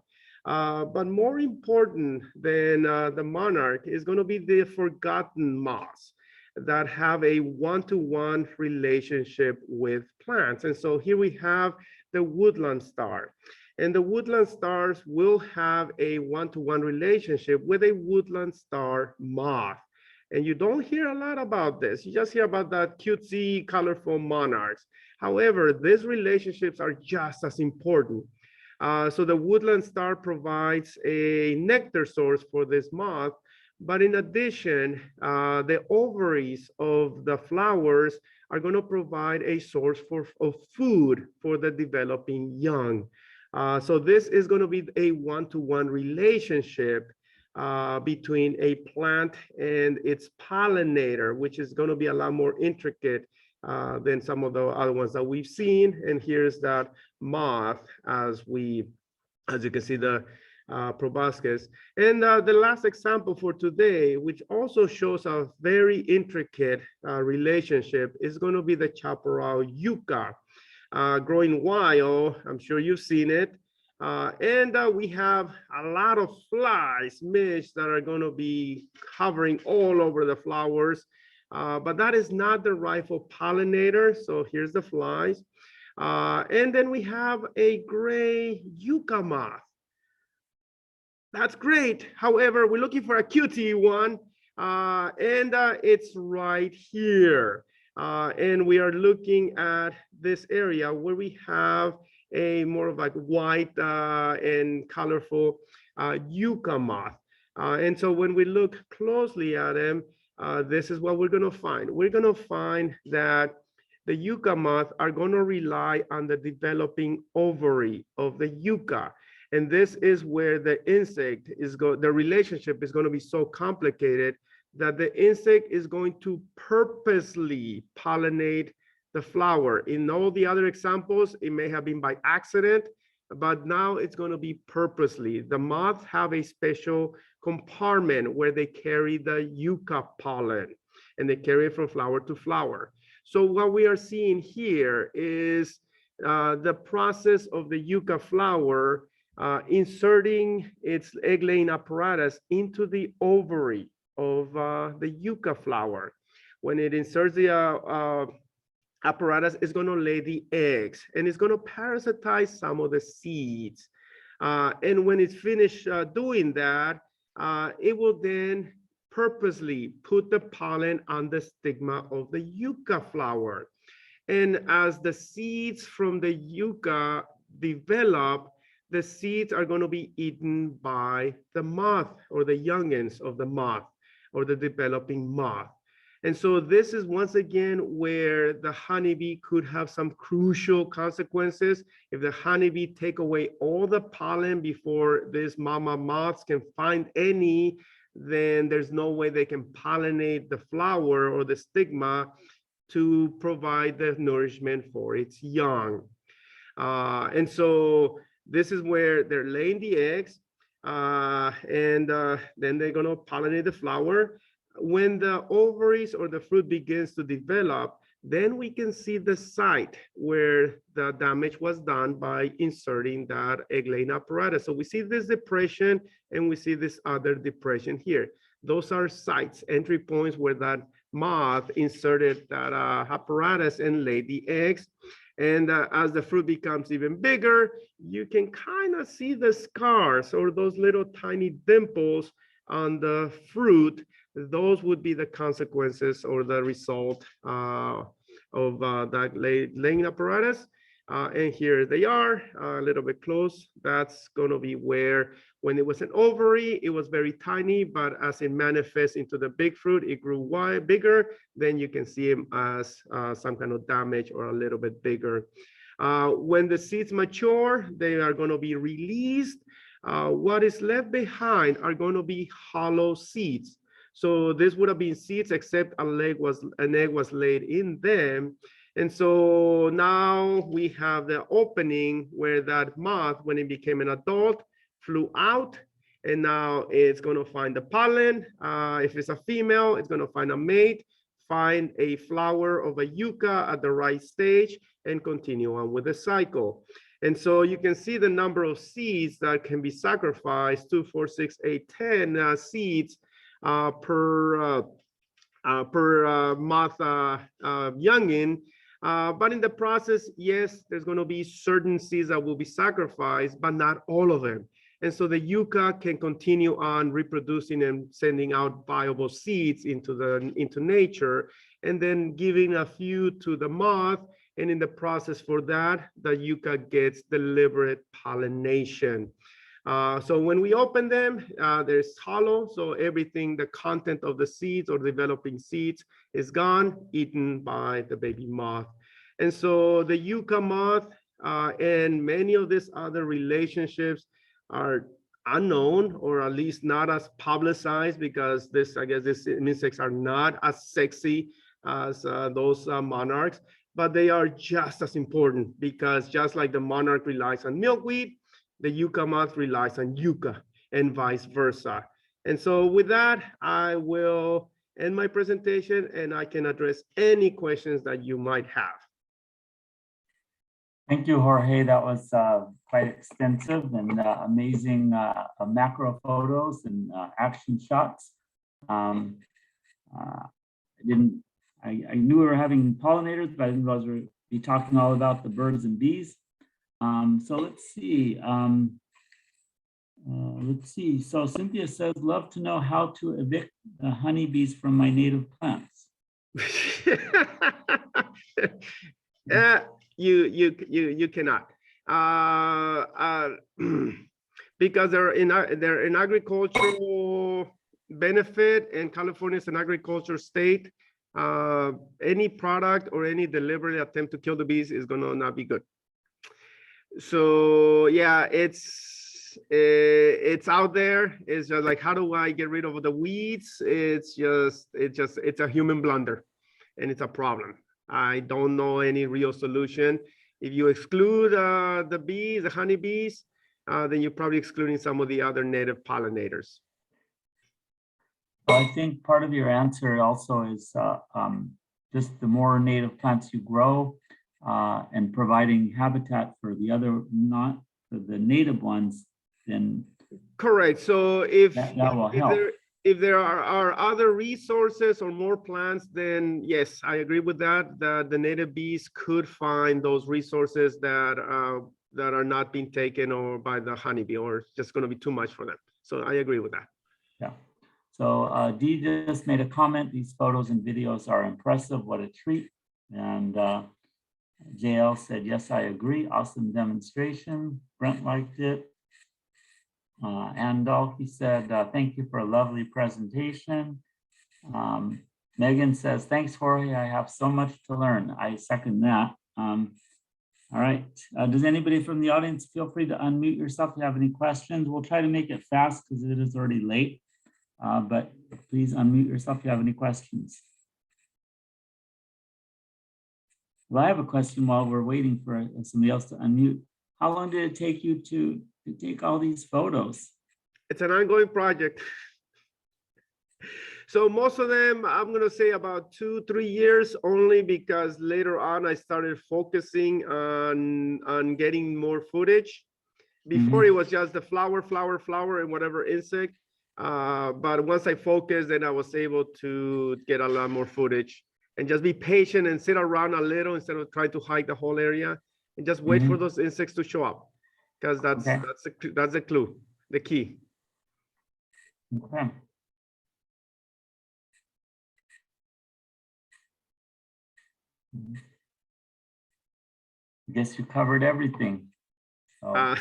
But more important than the monarch is going to be the forgotten moths that have a one-to-one relationship with plants. And so here we have the woodland star. And the woodland stars will have a one-to-one relationship with a woodland star moth. And you don't hear a lot about this. You just hear about that cutesy, colorful monarchs. However, these relationships are just as important. So the woodland star provides a nectar source for this moth. But in addition, the ovaries of the flowers are going to provide a source of food for the developing young. So this is going to be a one-to-one relationship between a plant and its pollinator, which is going to be a lot more intricate than some of the other ones that we've seen. And here's that moth as you can see, the proboscis. And the last example for today, which also shows a very intricate relationship, is going to be the chaparral yucca, growing wild. I'm sure you've seen it. And we have a lot of flies, Mitch, that are going to be hovering all over the flowers. But that is not the rightful pollinator. So here's the flies. And then we have a gray yucca moth. That's great. However, we're looking for a cutie one, and it's right here. And we are looking at this area where we have a more of like white and colorful yucca moth. And so when we look closely at them, this is what we're going to find. We're going to find that the yucca moth are going to rely on the developing ovary of the yucca. And this is where the insect is the relationship is going to be so complicated that the insect is going to purposely pollinate the flower. In all the other examples, it may have been by accident, but now it's going to be purposely. The moths have a special compartment where they carry the yucca pollen, and they carry it from flower to flower. So what we are seeing here is the process of the yucca flower inserting its egg-laying apparatus into the ovary of the yucca flower. When it inserts the apparatus, it's going to lay the eggs, and it's going to parasitize some of the seeds. And when it's finished doing that, it will then purposely put the pollen on the stigma of the yucca flower. And as the seeds from the yucca develop, the seeds are going to be eaten by the moth or the youngins of the moth or the developing moth. And so this is once again where the honeybee could have some crucial consequences. If the honeybee take away all the pollen before these mama moths can find any, then there's no way they can pollinate the flower or the stigma to provide the nourishment for its young. And so this is where they're laying the eggs, and then they're going to pollinate the flower. When the ovaries or the fruit begins to develop, then we can see the site where the damage was done by inserting that egg-laying apparatus. So we see this depression and we see this other depression here. Those are sites, entry points where that moth inserted that apparatus and laid the eggs. And as the fruit becomes even bigger, you can kind of see the scars or those little tiny dimples on the fruit. Those would be the consequences or the result of that laying apparatus. And here they are, a little bit close. That's going to be where, when it was an ovary, it was very tiny, but as it manifests into the big fruit, it grew wide, bigger. Then you can see them as some kind of damage or a little bit bigger. When the seeds mature, they are going to be released. What is left behind are going to be hollow seeds. So this would have been seeds, except an egg was laid in them. And so now we have the opening where that moth, when it became an adult, flew out, and now it's going to find the pollen. If it's a female, it's going to find a mate, find a flower of a yucca at the right stage, and continue on with the cycle. And so you can see the number of seeds that can be sacrificed: 2, 4, 6, 8, 10 seeds per moth youngin. But in the process, yes, there's going to be certain seeds that will be sacrificed, but not all of them. And so the yucca can continue on reproducing and sending out viable seeds into nature, and then giving a few to the moth. And in the process for that, the yucca gets deliberate pollination. So when we open them, there's hollow. So everything, the content of the seeds or developing seeds is gone, eaten by the baby moth. And so the yucca moth and many of these other relationships are unknown, or at least not as publicized, because I guess these insects are not as sexy as those monarchs, but they are just as important, because just like the monarch relies on milkweed, the yucca moth relies on yucca, and vice versa. And so with that, I will end my presentation, and I can address any questions that you might have. Thank you, Jorge. That was quite extensive and amazing macro photos and action shots. I knew we were having pollinators, but I didn't realize we'd be talking all about the birds and bees. So let's see. So Cynthia says, love to know how to evict the honeybees from my native plants. You cannot, because they're in agricultural benefit, and California is an agriculture state. Any product or any deliberate attempt to kill the bees is going to not be good. So yeah, it's it's out there. It's just like, how do I get rid of the weeds? It's a human blunder, and it's a problem. I don't know any real solution. If you exclude the bees, the honeybees, then you're probably excluding some of the other native pollinators. I think part of your answer also is just the more native plants you grow and providing habitat for the other, not for the native ones, then correct. So if that will help. If there are other resources or more plants, then yes, I agree with that. That the native bees could find those resources that are not being taken or by the honeybee, or it's just going to be too much for them. So I agree with that. Yeah. So Dee just made a comment. These photos and videos are impressive. What a treat. And JL said, yes, I agree. Awesome demonstration. Brent liked it. And he said, thank you for a lovely presentation. Megan says, thanks, Jorge. I have so much to learn. I second that. All right. Does anybody from the audience feel free to unmute yourself if you have any questions? We'll try to make it fast because it is already late. But please unmute yourself if you have any questions. Well, I have a question while we're waiting for somebody else to unmute. How long did it take you to take all these photos? It's an ongoing project. So most of them, I'm going to say about 2-3 years, only because later on I started focusing on getting more footage. Before it was just the flower, and whatever insect. But once I focused, then I was able to get a lot more footage and just be patient and sit around a little instead of trying to hike the whole area and just wait for those insects to show up, because that's the clue, the key. Okay. I guess you covered everything. So.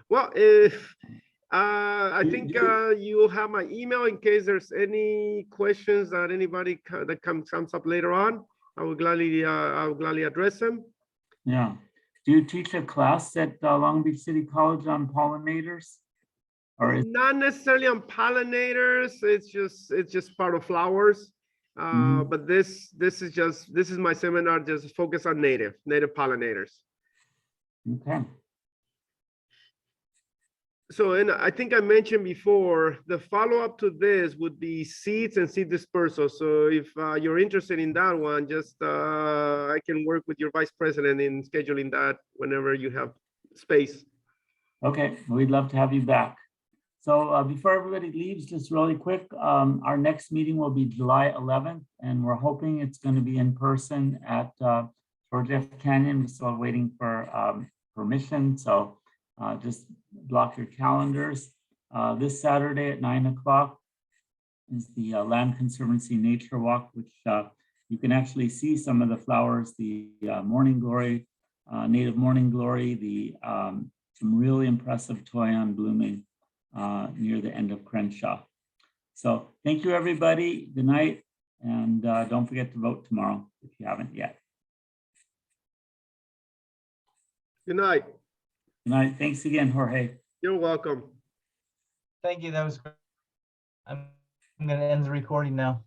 Well, if I think you'll have my email in case there's any questions that anybody that comes up later on. I will gladly address them. Yeah. Do you teach a class at Long Beach City College on pollinators? Or not necessarily on pollinators. It's just part of flowers. But this is my seminar, just focus on native pollinators. Okay. So, and I think I mentioned before, the follow-up to this would be seeds and seed dispersal. So if you're interested in that one, just I can work with your vice president in scheduling that whenever you have space. Okay, we'd love to have you back. So before everybody leaves, just really quick, our next meeting will be July 11th, and we're hoping it's going to be in person at George F. Canyon. We're still waiting for permission, so just block your calendars. This Saturday at 9 o'clock is the Land Conservancy Nature Walk, which you can actually see some of the flowers, the morning glory, native morning glory, the some really impressive toyon blooming near the end of Crenshaw. So thank you, everybody. Good night. And don't forget to vote tomorrow if you haven't yet. Good night. Good night. Thanks again, Jorge. You're welcome. Thank you. That was great. I'm going to end the recording now.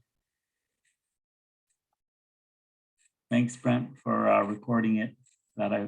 Thanks, Brent, for recording it. That I